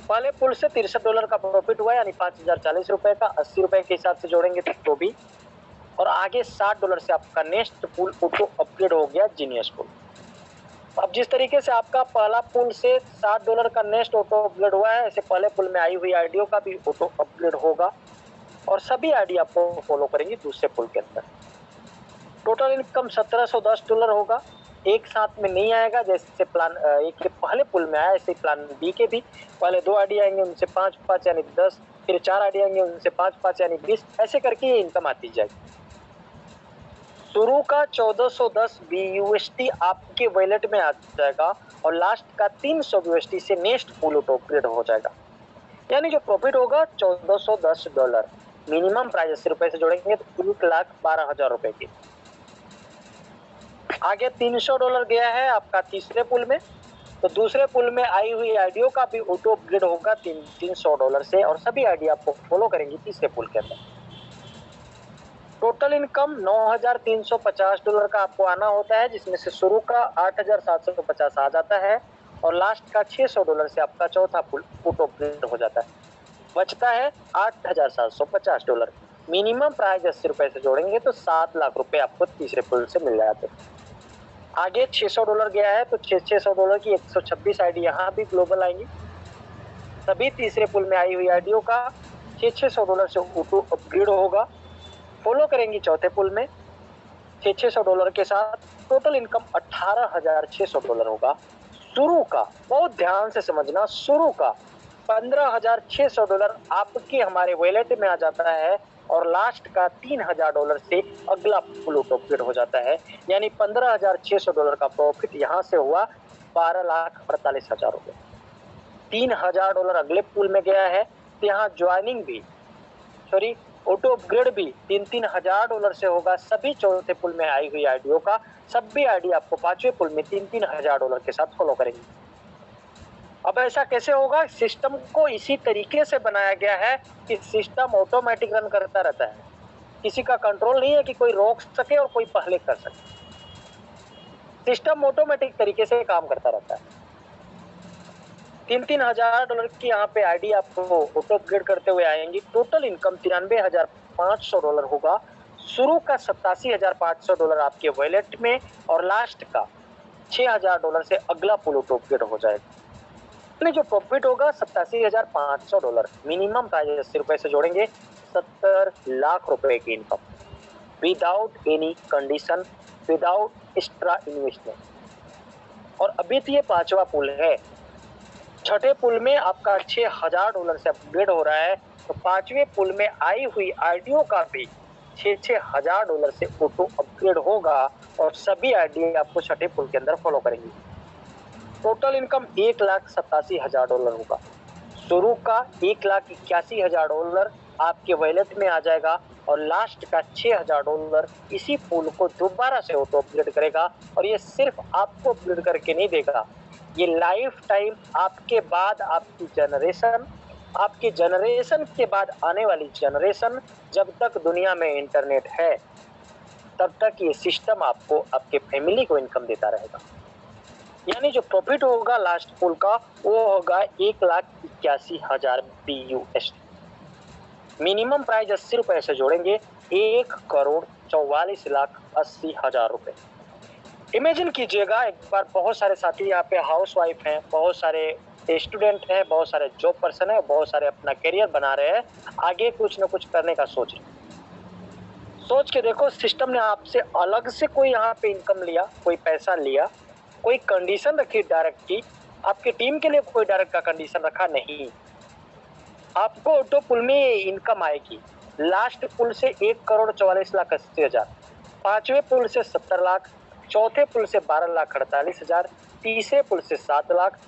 पहले पुल से $63 का प्रॉफिट हुआ यानी $5040 का, ₹80 के हिसाब से जोड़ेंगे तो भी और आगे $60 से आपका नेक्स्ट पुल ऑटो अपग्रेड हो गया जीनियस पुल। अब जिस तरीके से आपका पहला पुल से $60 का नेक्स्ट ऑटो अपग्रेड हुआ है, ऐसे पहले पुल में आई हुई आईडियो का भी ऑटो अपग्रेड होगा और सभी आईडी आपको फॉलो करेंगी दूसरे पुल के अंदर। टोटल इनकम $1710 होगा। एक साथ में नहीं आएगा, जैसे प्लान ए के पहले पुल में आया, ऐसे प्लान बी के भी पहले 2 आईडी आएंगे, उनसे 5-5 यानी 10, फिर 4 आईडी आएंगे, उनसे 5-5 यानी 20, ऐसे करके ये इनकम आती जाएगी। शुरू का 1410 BUSD आपके वॉलेट में आ जाएगा और लास्ट का 300 BUSD से नेक्स्ट पुल ऑटो अपग्रेड हो जाएगा। यानी जो प्रॉफिट होगा $1410। मिनिमम प्राइस ₹80 से जोड़ेंगे तो ₹1,12,000 की। आगे $300 गया है आपका तीसरे पुल में, तो दूसरे पुल में आई हुई आईडियो का भी ऑटो अपग्रेड होगा $300 से और सभी आईडी आपको फॉलो करेंगी तीसरे पुल के अंदर। टोटल इनकम $9,350 का आपको आना होता है, जिसमें से शुरू का 8,750 आ जाता है और लास्ट का $600 से आपका चौथा पुल ऑटो अपग्रेड हो जाता है। बचता है $8,750। मिनिमम प्राइस ₹80 से जोड़ेंगे तो ₹7 लाख आपको तीसरे पुल से मिल जाते हैं। आगे $600 गया है तो $600 की 126 आईडी यहाँ भी ग्लोबल आएंगी। सभी तीसरे पुल में आई हुई आईडियो का $600 से ऑटो अपग्रेड होगा, फॉलो करेंगी चौथे पुल में $600 के साथ। टोटल इनकम $18,600 होगा। शुरू का, बहुत ध्यान से समझना, शुरू का $15,600 आपके हमारे वॉलेट में आ जाता है और लास्ट का $3,000 से अगला पुल ऑटो अपग्रेड हो जाता है। यानी $15,600 का प्रॉफिट यहाँ से हुआ ₹12,48,000। $3,000 अगले पुल में गया है, तो यहाँ ज्वाइनिंग भी ऑटो अपग्रेड भी $3,000 से होगा। सभी चौथे पुल में आई हुई आईडियो का सभी आईडी आपको पांचवें पुल में $3,000 के साथ फॉलो करेंगे। अब ऐसा कैसे होगा? सिस्टम को इसी तरीके से बनाया गया है कि सिस्टम ऑटोमेटिक रन करता रहता है, किसी का कंट्रोल नहीं है कि कोई रोक सके और कोई पहले कर सके। सिस्टम ऑटोमेटिक तरीके से काम करता रहता है। $3,000 की यहाँ पे आईडी आपको ऑटो अपग्रेड करते हुए आएंगी। टोटल इनकम $93,500 होगा। शुरू का $87,500 आपके वॉलेट में और लास्ट का $6,000 से अगला पुल ऑटो अपग्रेड हो जाएगा। जो प्रॉफिट होगा $87,500। मिनिमम प्राइस ₹80 से जोड़ेंगे, ₹70 लाख की income without any condition, without extra investment. और अभी तो ये पांचवा पुल है। छठे पुल में आपका $6,000 से अपग्रेड हो रहा है, तो पांचवें पुल में आई हुई आईडियो का भी $6,000 से ऑटो अपग्रेड होगा और सभी आईडी आपको छठे पुल के अंदर फॉलो करेंगी। टोटल इनकम $1,87,000 होगा। शुरू का $1,81,000 आपके वॉलेट में आ जाएगा और लास्ट का $6,000 इसी पुल को दोबारा से ऑटो अपग्रेड करेगा। और ये सिर्फ आपको अपग्रेड करके नहीं देगा, ये लाइफ टाइम आपके बाद आपकी जनरेशन के बाद आने वाली जनरेशन, जब तक दुनिया में इंटरनेट है तब तक ये सिस्टम आपको, आपके फैमिली को इनकम देता रहेगा। यानी जो प्रॉफिट होगा लास्ट पुल का वो होगा $1,81,000 BUSD। मिनिमम प्राइस ₹80 से जोड़ेंगे, $1,44,80,000। इमेजिन कीजिएगा एक बार, बहुत सारे साथी यहाँ पे हाउस वाइफ हैं, बहुत सारे स्टूडेंट हैं, बहुत सारे जॉब पर्सन है, बहुत सारे अपना करियर बना रहे हैं, आगे कुछ न कुछ करने का सोच के देखो, सिस्टम ने आपसे अलग से कोई यहाँ पे इनकम लिया, कोई पैसा लिया, कोई कंडीशन रखी डायरेक्ट की। आपकी टीम के लिए कोई डायरेक्ट का कंडीशन रखा नहीं। आपको ऑटो पुल में इनकम आएगी। लास्ट पुल से 1,44,80,000, पांचवें पुल से 70 लाख, चौथे पुल से 12,48,000, तीसरे पुल से 7 लाख,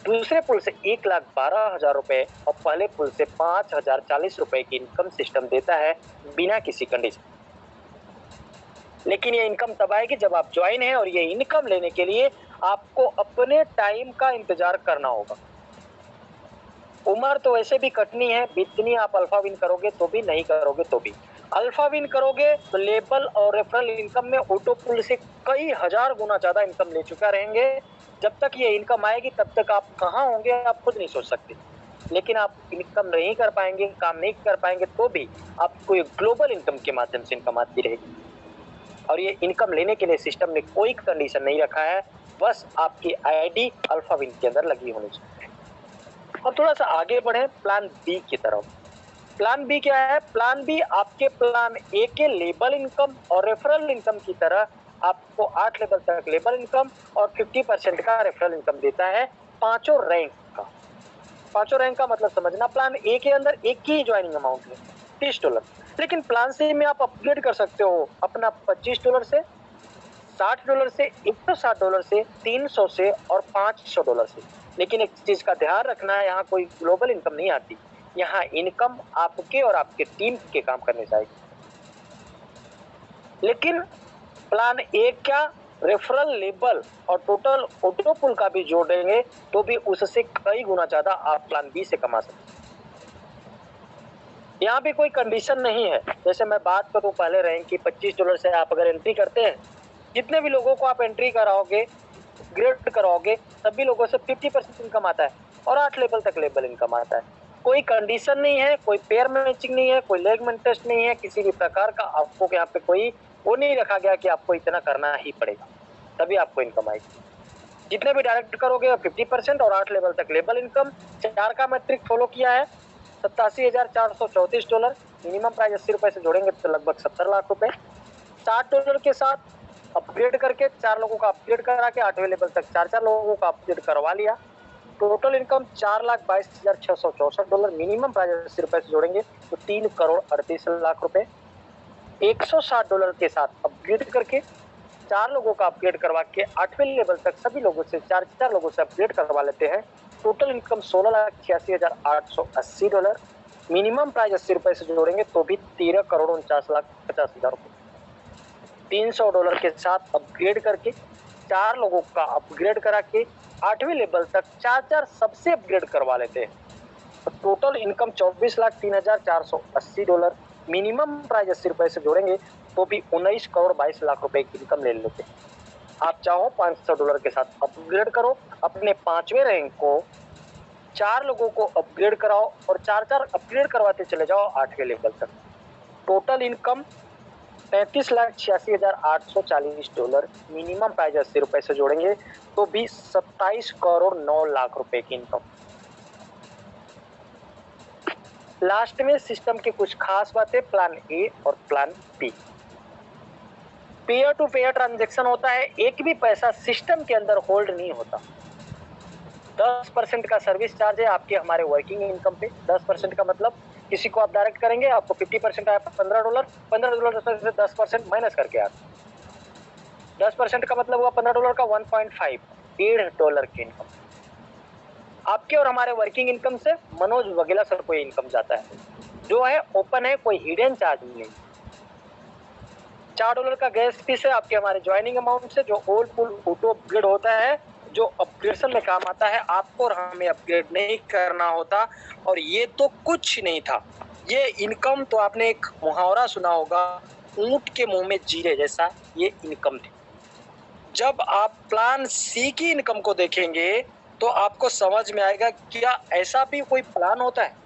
दूसरे पुल से $1,12,000 और पहले पुल से ₹5,040 की इनकम सिस्टम देता है बिना किसी कंडीशन। लेकिन ये इनकम तब आएगी जब आप ज्वाइन हैं, और ये इनकम लेने के लिए आपको अपने टाइम का इंतजार करना होगा। उम्र तो वैसे भी कटनी है, इतनी आप अल्फा विन करोगे तो भी, नहीं करोगे तो भी। अल्फा विन करोगे तो लेबल और रेफरल इनकम में ऑटो पुल से कई हजार गुना ज्यादा इनकम ले चुका रहेंगे। जब तक ये इनकम आएगी तब तक आप कहाँ होंगे आप खुद नहीं सोच सकते। लेकिन आप इनकम नहीं कर पाएंगे, काम नहीं कर पाएंगे, तो भी आपको ये ग्लोबल इनकम के माध्यम से इनकम आती रहेगी। और ये इनकम लेने के लिए सिस्टम ने कोई कंडीशन नहीं रखा है, बस आपकी आईडी अल्फाविन के अंदर लगी होनी चाहिए। अब थोड़ा सा आगे बढ़े प्लान बी की तरफ। प्लान बी क्या है? प्लान बी आपके प्लान ए के लेबल इनकम और रेफरल इनकम की तरह आपको 8 लेवल तक लेबल इनकम और 50% का रेफरल इनकम देता है, पांचों रैंक का। पांचों रैंक का मतलब समझना, प्लान ए के अंदर एक ही ज्वाइनिंग अमाउंट है $30, लेकिन प्लान सी में आप अपग्रेड कर सकते हो अपना $25 से, $60 से, $160 से, $300 से और $500 से। लेकिन एक चीज का ध्यान रखना है, यहाँ कोई ग्लोबल इनकम नहीं आती, यहाँ इनकम आपके और आपके टीम के काम करने जाएगी। लेकिन प्लान ए क्या रेफरल लेबल और टोटल ऑटो पुल का भी जोड़ेंगे तो भी उससे कई गुना ज्यादा आप प्लान बी से कमा सकते हैं। यहाँ भी कोई कंडीशन नहीं है। जैसे मैं बात करूं पहले रैंक की, $25 से आप अगर एंट्री करते हैं, जितने भी लोगों को आप एंट्री कराओगे, ग्रेड कराओगे, सभी लोगों से 50% इनकम आता है और 8 लेवल तक लेबल इनकम आता है। कोई कंडीशन नहीं है, कोई पेयर मैचिंग नहीं है, कोई लेग टेस्ट नहीं है, किसी भी प्रकार का आपको यहाँ पे कोई वो नहीं रखा गया कि आपको इतना करना ही पड़ेगा तभी आपको इनकम आएगी। जितने भी डायरेक्ट करोगे 50% और 8 लेवल तक लेबल इनकम। 4 का मैट्रिक फॉलो किया है, $87,434। मिनिमम प्राइस $80 से जोड़ेंगे तो लगभग 70 लाख रुपए। $60 के साथ अपग्रेड करके 4 लोगों का अपग्रेड करा के 8वें लेवल तक 4 लोगों का अपग्रेड करवा लिया। Total income $4,22,664। मिनिमम प्राइस $80 से जोड़ेंगे तो $3,38,00,000 रुपए। $160 के साथ अपग्रेड करके 4 लोगों का अपग्रेड करवा के 8वें लेवल तक सभी लोगों से 4 लोगों से अपग्रेड करवा लेते हैं। Total income $16,86,880। मिनिमम प्राइस $80 से जोड़ेंगे तो भी $13,49,50,000 रुपए। $300 के साथ अपग्रेड करके 4 लोगों का अपग्रेड करा के 8वें लेवल तक 4 सबसे अपग्रेड करवा लेते हैं। तो टोटल इनकम $24,03,480। मिनिमम प्राइस $80 से जोड़ेंगे तो भी $19,22,00,000 रुपए की इनकम ले लेते हैं। आप चाहो $500 के साथ अपग्रेड करो, अपने 5वें रैंक को 4 लोगों को अपग्रेड कराओ और 4 अपग्रेड करवाते चले जाओ 8वें लेवल तक। Total income $35,86,840। मिनिमम प्राइस $80 से जोड़ेंगे तो भी $27,09,00,000 रुपए की इनकम। लास्ट में सिस्टम की कुछ खास बातें, प्लान ए और plan B. Peer to peer transaction होता है, एक भी पैसा सिस्टम के अंदर होल्ड नहीं होता। 10% का सर्विस चार्ज है आपके हमारे वर्किंग इनकम पे। 10% का मतलब किसी को आप डायरेक्ट करेंगे, आपको 50% आया $15, $15 से 10% माइनस करके आप 10% का मतलब हुआ $15 का 1.5 $1.5 की इनकम आपके और हमारे वर्किंग इनकम से मनोज वगैरह सर को इनकम जाता है, जो है ओपन है, कोई हिडन चार्ज नहीं। $4 का गैस फीस है आपके हमारे ज्वाइनिंग अमाउंट से, जो ओल्ड पुल ऑटो अपग्रेड होता है, जो अपग्रेडेशन में काम आता है। आपको और हमें अपग्रेड नहीं करना होता। और ये तो कुछ नहीं था, ये इनकम तो आपने एक मुहावरा सुना होगा, ऊंट के मुंह में जीरे जैसा ये इनकम थी। जब आप प्लान सी की इनकम को देखेंगे तो आपको समझ में आएगा क्या ऐसा भी कोई प्लान होता है।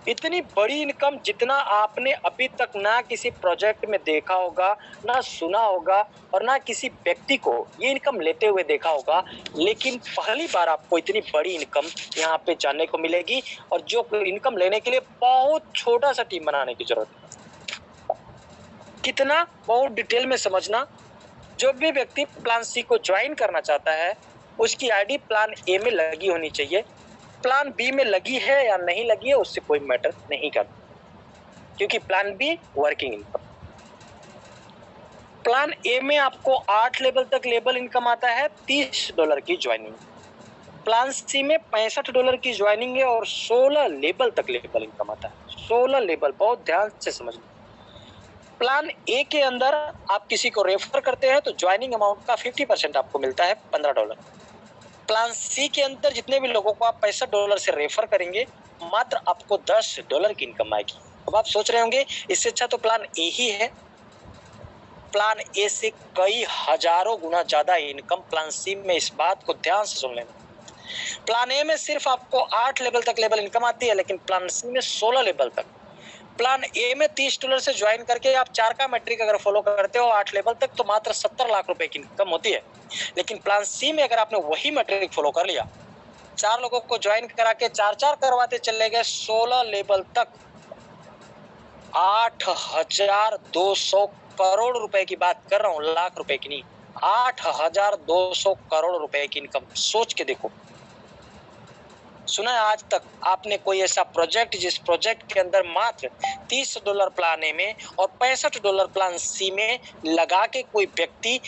इतनी बड़ी इनकम जितना आपने अभी तक ना किसी प्रोजेक्ट में देखा होगा, ना सुना होगा और ना किसी व्यक्ति को ये इनकम लेते हुए देखा होगा। लेकिन पहली बार आपको इतनी बड़ी इनकम यहाँ पे जानने को मिलेगी, और जो इनकम लेने के लिए बहुत छोटा सा टीम बनाने की जरूरत है। कितना, बहुत डिटेल में समझना। जो भी व्यक्ति प्लान सी को ज्वाइन करना चाहता है उसकी आईडी प्लान ए में लगी होनी चाहिए। प्लान बी में लगी है या नहीं लगी है उससे कोई मैटर नहीं करता, क्योंकि plan be working income. Plan A में आपको 8 लेवल तक लेबल इनकम आता है, $30 की ज्वाइनिंग। प्लान सी में $65 की ज्वाइनिंग है और 16 लेवल तक लेबल इनकम आता है। 16 लेवल, बहुत ध्यान से समझना। प्लान ए के अंदर आप किसी को रेफर करते हैं तो ज्वाइनिंग अमाउंट का 50% आपको मिलता है, $15। प्लान सी के अंदर जितने भी लोगों को आप $65 से रेफर करेंगे मात्र आपको $10 की इनकम आएगी। अब आप सोच रहे होंगे इससे अच्छा तो प्लान ए ही है। प्लान ए से कई हजारों गुना ज्यादा इनकम प्लान सी में, इस बात को ध्यान से सुन लेना। प्लान ए में सिर्फ आपको 8 लेवल तक लेवल इनकम आती है, लेकिन प्लान सी में 16 लेवल तक। प्लान ए में $30 से ज्वाइन करके आप 4 का मैट्रिक अगर फॉलो करते हो 8 लेवल तक तो मात्र 70 लाख रुपए की इनकम होती है। लेकिन प्लान सी में अगर आपने वही मैट्रिक फॉलो कर लिया, 4 लोगों को ज्वाइन करा के 4-4 करवाते चले गए 16 लेवल तक, 8,200 करोड़ रुपए की बात कर रहा हूं, लाख रुपए की नहीं, 8,200 करोड़ रुपए की इनकम। सोच के देखो, सुना है आज तक आपने कोई ऐसा प्रोजेक्ट जिस प्रोजेक्ट के अंदर मात्र $30 प्लान ए में और $65 प्लान सी में लगा के कोई व्यक्ति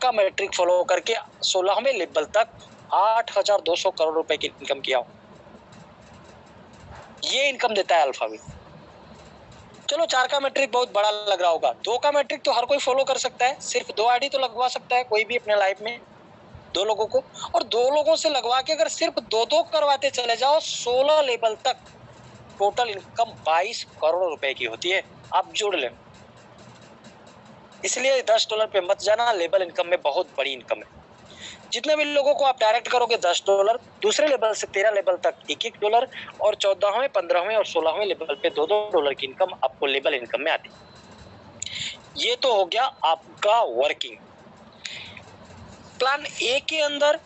का मैट्रिक फॉलो करके 16वें लेवल तक 8,200 करोड़ रुपए की इनकम किया हो? ये इनकम देता है अल्फाबेट। चलो 4 का मैट्रिक बहुत बड़ा लग रहा होगा, 2 का मैट्रिक तो हर कोई फॉलो कर सकता है, सिर्फ 2 आईडी तो लगवा सकता है कोई भी अपने लाइफ में, 2 लोगों को, और 2 लोगों से लगवा के अगर सिर्फ 2-2 करवाते चले जाओ 16 लेवल तक, टोटल इनकम 22 करोड़ रुपए की होती है। आप जोड़ लें, इसलिए $10 पे मत जाना, लेवल इनकम में बहुत बड़ी इनकम है। जितने भी लोगों को आप डायरेक्ट करोगे $10, दूसरे लेवल से 13 लेवल तक $1-1 और 14वें, 15वें और 16वें लेवल पे $2-2 की इनकम आपको लेवल इनकम में आती है। ये तो हो गया आपका वर्किंग। प्लान ए के अंदर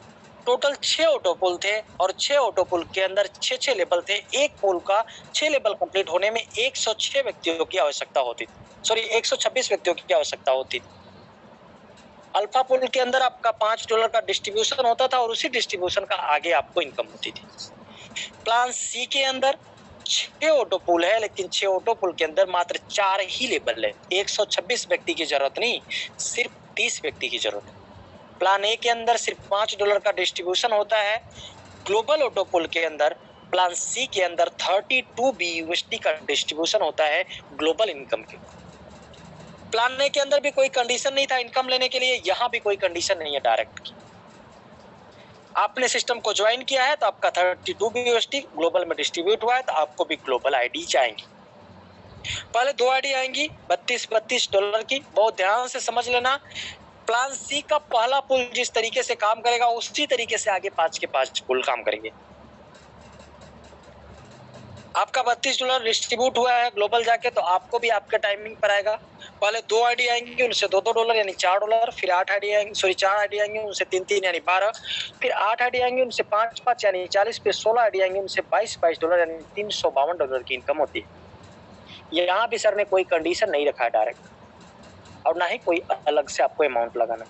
टोटल 6 ऑटो पुल थे और 6 ऑटो पुल के अंदर 6 लेवल थे। एक पुल का 6 लेवल कंप्लीट होने में 106 व्यक्तियों की आवश्यकता होती थी, 126 व्यक्तियों की आवश्यकता होती थी। अल्फा पुल के अंदर आपका $5 का डिस्ट्रीब्यूशन होता था और उसी डिस्ट्रीब्यूशन का आगे आपको इनकम होती थी। प्लान सी के अंदर 6 ऑटो पुल है, लेकिन 6 ऑटो पुल के अंदर मात्र 4 ही लेवल है। 126 व्यक्ति की जरूरत नहीं, सिर्फ 30 व्यक्ति की जरूरत है। प्लान ए के अंदर सिर्फ $5 का डिस्ट्रीब्यूशन होता है। ग्लोबल ऑटो पुल के अंदर प्लान सी के अंदर 32 BUSD का डिस्ट्रीब्यूशन होता है ग्लोबल इनकम के। प्लान ए के अंदर भी कोई कंडीशन नहीं था इनकम लेने के लिए, यहाँ भी कोई कंडीशन नहीं है डायरेक्ट की। आपने सिस्टम को ज्वाइन किया है तो आपका 32 BUSD ग्लोबल में डिस्ट्रीब्यूट हुआ है तो आपको भी ग्लोबल आईडी जाएंगी। पहले 2 आईडी आएंगी $32 की, बहुत ध्यान से समझ लेना। प्लान सी का पहला पुल जिस तरीके से काम करेगा उसी तरीके से आगे 5 के 5 पुल काम करेंगे। आपका $32 डिस्ट्रीब्यूट हुआ है ग्लोबल जाके तो आपको भी आपके टाइमिंग पर आएगा। पहले 2 आईडी आएंगी उनसे $2 यानी $4, फिर 8 आईडी आएंगी 4 आईडी आएंगी उनसे 3 यानी 12, फिर 8 आईडी आएंगी उनसे 5 यानी 40, फिर 16 आईडी आएंगी उनसे $22 यानी $352 की इनकम होती है। यहाँ भी सर ने कोई कंडीशन नहीं रखा है डायरेक्ट, और ना ही कोई अलग से आपको अमाउंट लगाना।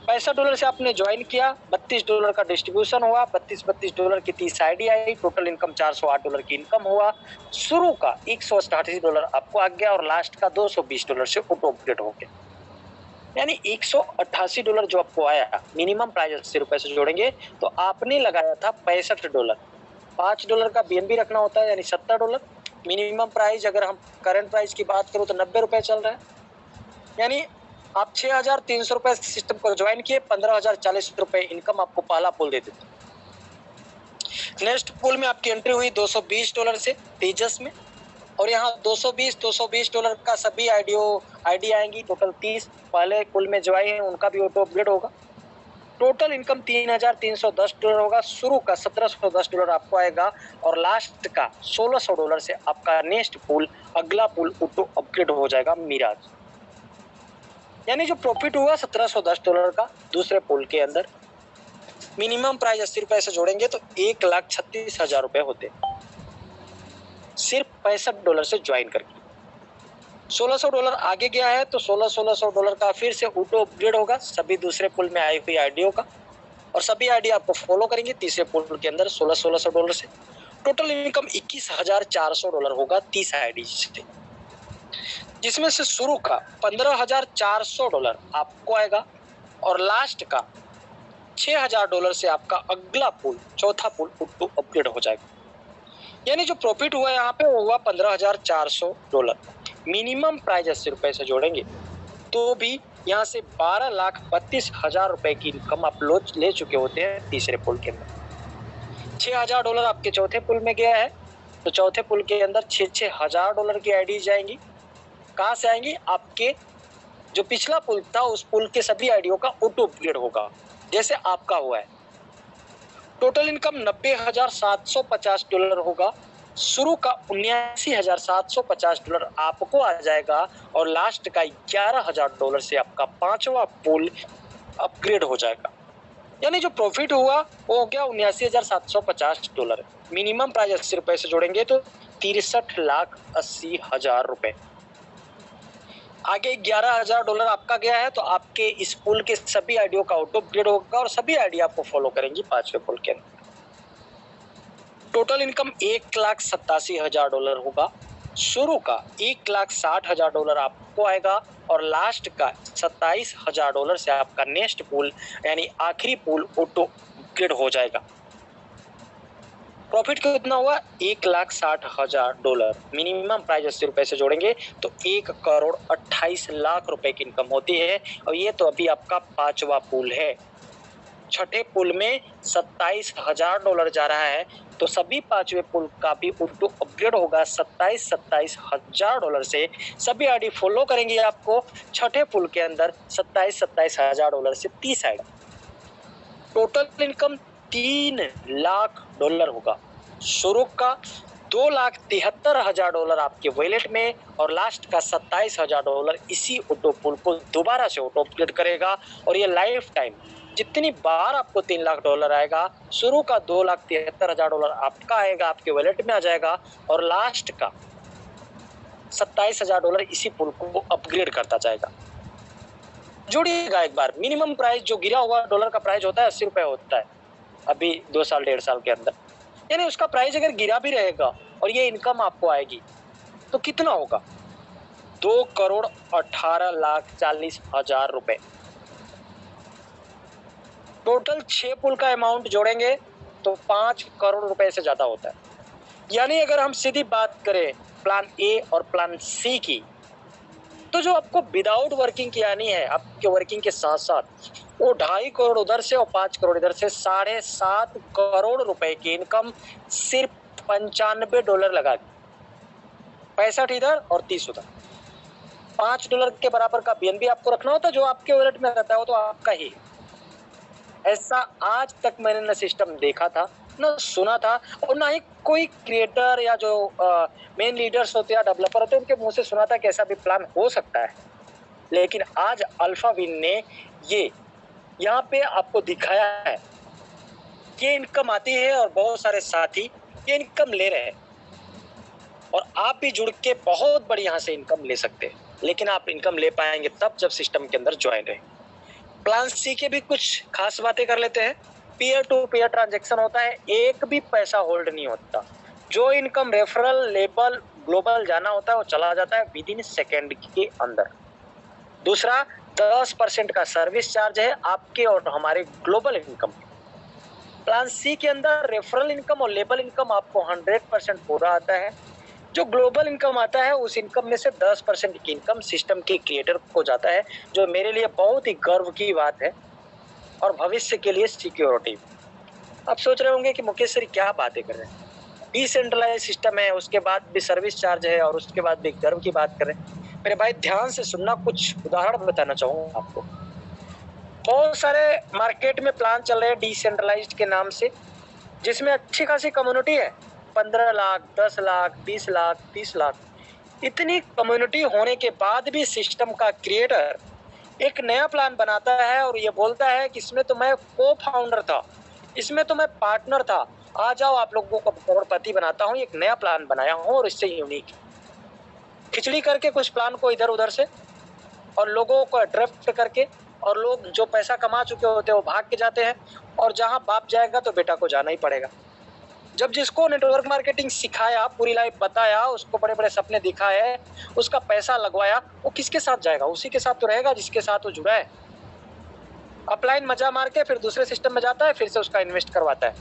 $65 से आपने ज्वाइन किया, $32 का डिस्ट्रीब्यूशन हुआ, $32 की 30 आईडी आई, टोटल इनकम $408 की इनकम हुआ। शुरू का $188 आपको आ गया और लास्ट का $220 से ऑटो अपग्रेड हो गया, यानी $188 जो आपको आया। मिनिमम प्राइस ₹80 से जोड़ेंगे तो आपने लगाया था $65, $5 का BNB रखना होता है यानी $70। मिनिमम प्राइस अगर हम करंट प्राइस की बात करूं तो ₹90 चल रहा है, यानी आप ₹6,300 सिस्टम को ज्वाइन किए, ₹15,040 इनकम आपको पहला पुल दे देते। नेक्स्ट पुल में आपकी एंट्री हुई $220 से तेजस में, और यहाँ $220 का सभी आईडी आएंगी, टोटल 30 पहले पुल में ज्वाइन है उनका भी ऑटो अपग्रेड होगा। टोटल इनकम $3,310 होगा। शुरू का $1,710 आपको आएगा और लास्ट का $1,600 से आपका नेक्स्ट पुल अगला पुल ऑटो अपग्रेड हो जाएगा मिराज, यानी जो प्रॉफिट हुआ $1,710 का दूसरे पुल के अंदर। मिनिमम प्राइस ₹80 से जोड़ेंगे तो $1,36,000 होते, सिर्फ $65 से ज्वाइन करके। $1,600 आगे गया है तो $1,600 का फिर से ऑटो अपग्रेड होगा सभी दूसरे पुल में आई हुई आईडियो का, और सभी आईडी आपको फॉलो करेंगे तीसरे पुल के अंदर $1,600 से। टोटल इनकम $21,400 होगा 30 आईडी से, जिसमें से शुरू का $15,400 आपको आएगा और लास्ट का $6,000 से आपका अगला पुल चौथा पुल ऑटो अपग्रेड हो जाएगा, यानी जो प्रॉफिट हुआ यहाँ पे वो हुआ $15,400। मिनिमम प्राइस ₹80 से जोड़ेंगे तो भी यहाँ से $12,32,000 की इनकम आप ले चुके होते हैं तीसरे पुल के अंदर। $6,000 आपके चौथे पुल में गया है तो चौथे पुल के अंदर $6,000 की आईडी जाएंगी। कहाँ से आएंगी? आपके जो पिछला पुल था उस पुल के सभी आईडियो का ऑटो अपग्रेड होगा, जैसे आपका हुआ है। टोटल इनकम $90,750 होगा। शुरू का $79,750 आपको आ जाएगा और लास्ट का $11,000 से आपका पांचवा पूल अपग्रेड हो जाएगा। यानी जो प्रॉफिट हुआ वो हो गया $79,750। मिनिमम प्राइस ₹80 से जोड़ेंगे तो ₹63,80,000। आगे $11,000 आपका गया है तो आपके इस पुल के सभी आईडियो का ऑटो अपग्रेड होगा और सभी आईडी आपको फॉलो करेंगी पांचवें पुल के अंदर। टोटल इनकम $1,87,000 होगा। शुरू का $1,60,000 आपको आएगा और लास्ट का $27,000 से आपका नेक्स्ट पुल यानी आखिरी पुल ऑटो अपग्रेड हो जाएगा। प्रॉफिट कितना हुआ? $1,60,000। मिनिमम प्राइस ₹80 से जोड़ेंगे तो ₹1,28,00,000 की इनकम होती है और ये तो अभी आपका पांचवा पुल है। छठे पुल में $27,000 जा रहा है तो सभी पांचवे पुल का भी ऑटो अपग्रेड होगा $27,000 से। सभी आईडी फॉलो करेंगे आपको छठे पुल के अंदर $27,000 से 30 आईडी। टोटल इनकम $3,00,000 होगा। शुरू का $2,73,000 आपके वॉलेट में और लास्ट का $27,000 इसी ऑटो पुल को दोबारा से ऑटो अपग्रेड करेगा और ये लाइफ टाइम जितनी बार आपको $3,00,000 आएगा, शुरू का $2,73,000 आपका आएगा, आपके वॉलेट में आ जाएगा और लास्ट का $27,000 इसी पुल को अपग्रेड करता जाएगा। जोड़िएगा एक बार, मिनिमम प्राइस जो गिरा हुआ डॉलर का प्राइस होता है ₹80 होता है अभी 2 साल 1.5 साल के अंदर। यानी उसका प्राइस अगर गिरा भी रहेगा और ये इनकम आपको आएगी तो कितना होगा? ₹2,18,40,000। टोटल 6 पुल का अमाउंट जोड़ेंगे तो ₹5 करोड़ से ज्यादा होता है। यानी अगर हम सीधी बात करें प्लान ए और प्लान सी की, तो जो आपको विदाउट वर्किंग की आनी है आपके वर्किंग के साथ साथ, वो 2.5 करोड़ उधर से और 5 करोड़ इधर से ₹7.5 करोड़ की इनकम सिर्फ $95 लगा के, 65 इधर और 30 उधर। $5 के बराबर का बीएनबी आपको रखना होता है, जो आपके वॉलेट में रहता है वो तो आपका ही। ऐसा आज तक मैंने न सिस्टम देखा था, न सुना था और ना ही कोई क्रिएटर या जो मेन लीडर्स होते हैं, डेवलपर होते हैं, उनके मुंह से सुना था कि ऐसा भी प्लान हो सकता है। लेकिन आज अल्फा विन ने ये यहाँ पे आपको दिखाया है कि इनकम आती है और बहुत सारे साथी ये इनकम ले रहे हैं और आप भी जुड़ के बहुत बड़ी यहाँ से इनकम ले सकते हैं। लेकिन आप इनकम ले पाएंगे तब जब सिस्टम के अंदर ज्वाइन रहे। प्लान सी के भी कुछ खास बातें कर लेते हैं। पीयर टू पीयर ट्रांजैक्शन होता है, एक भी पैसा होल्ड नहीं होता। जो इनकम रेफरल लेबल ग्लोबल जाना होता है वो चला जाता है विद इन सेकेंड के अंदर। दूसरा 10% का सर्विस चार्ज है आपके और हमारे ग्लोबल इनकम। प्लान सी के अंदर रेफरल इनकम और लेबल इनकम आपको 100% पूरा आता है। जो ग्लोबल इनकम आता है उस इनकम में से 10% की इनकम सिस्टम के क्रिएटर को जाता है, जो मेरे लिए बहुत ही गर्व की बात है और भविष्य के लिए सिक्योरिटी। आप सोच रहे होंगे कि मुकेश सर क्या बातें कर रहे हैं, डिसेंट्रलाइज सिस्टम है, उसके बाद भी सर्विस चार्ज है और उसके बाद भी गर्व की बात कर रहे हैं। मेरे भाई ध्यान से सुनना, कुछ उदाहरण बताना चाहूंगा आपको। बहुत सारे मार्केट में प्लान चल रहे हैं डिसेंट्रलाइज्ड के नाम से, जिसमें अच्छी खासी कम्युनिटी है, 15 लाख, 10 लाख, 20 लाख, 30 लाख। इतनी कम्युनिटी होने के बाद भी सिस्टम का क्रिएटर एक नया प्लान बनाता है और ये बोलता है कि इसमें तो मैं को फाउंडर था, इसमें तो मैं पार्टनर था, आ जाओ आप लोगों को करोड़पति बनाता हूँ, एक नया प्लान बनाया हूँ और इससे यूनिक खिचड़ी करके कुछ प्लान को इधर उधर से और लोगों को अट्रैक्ट करके, और लोग जो पैसा कमा चुके होते हैं वो भाग के जाते हैं और जहां बाप जाएगा तो बेटा को जाना ही पड़ेगा। जब जिसको नेटवर्क मार्केटिंग सिखाया, पूरी लाइफ बताया, उसको बड़े बड़े सपने दिखाए, उसका पैसा लगवाया, वो किसके साथ जाएगा? उसी के साथ तो रहेगा जिसके साथ वो जुड़ा है। अपलाइन मजा मार के फिर दूसरे सिस्टम में जाता है, फिर से उसका इन्वेस्ट करवाता है,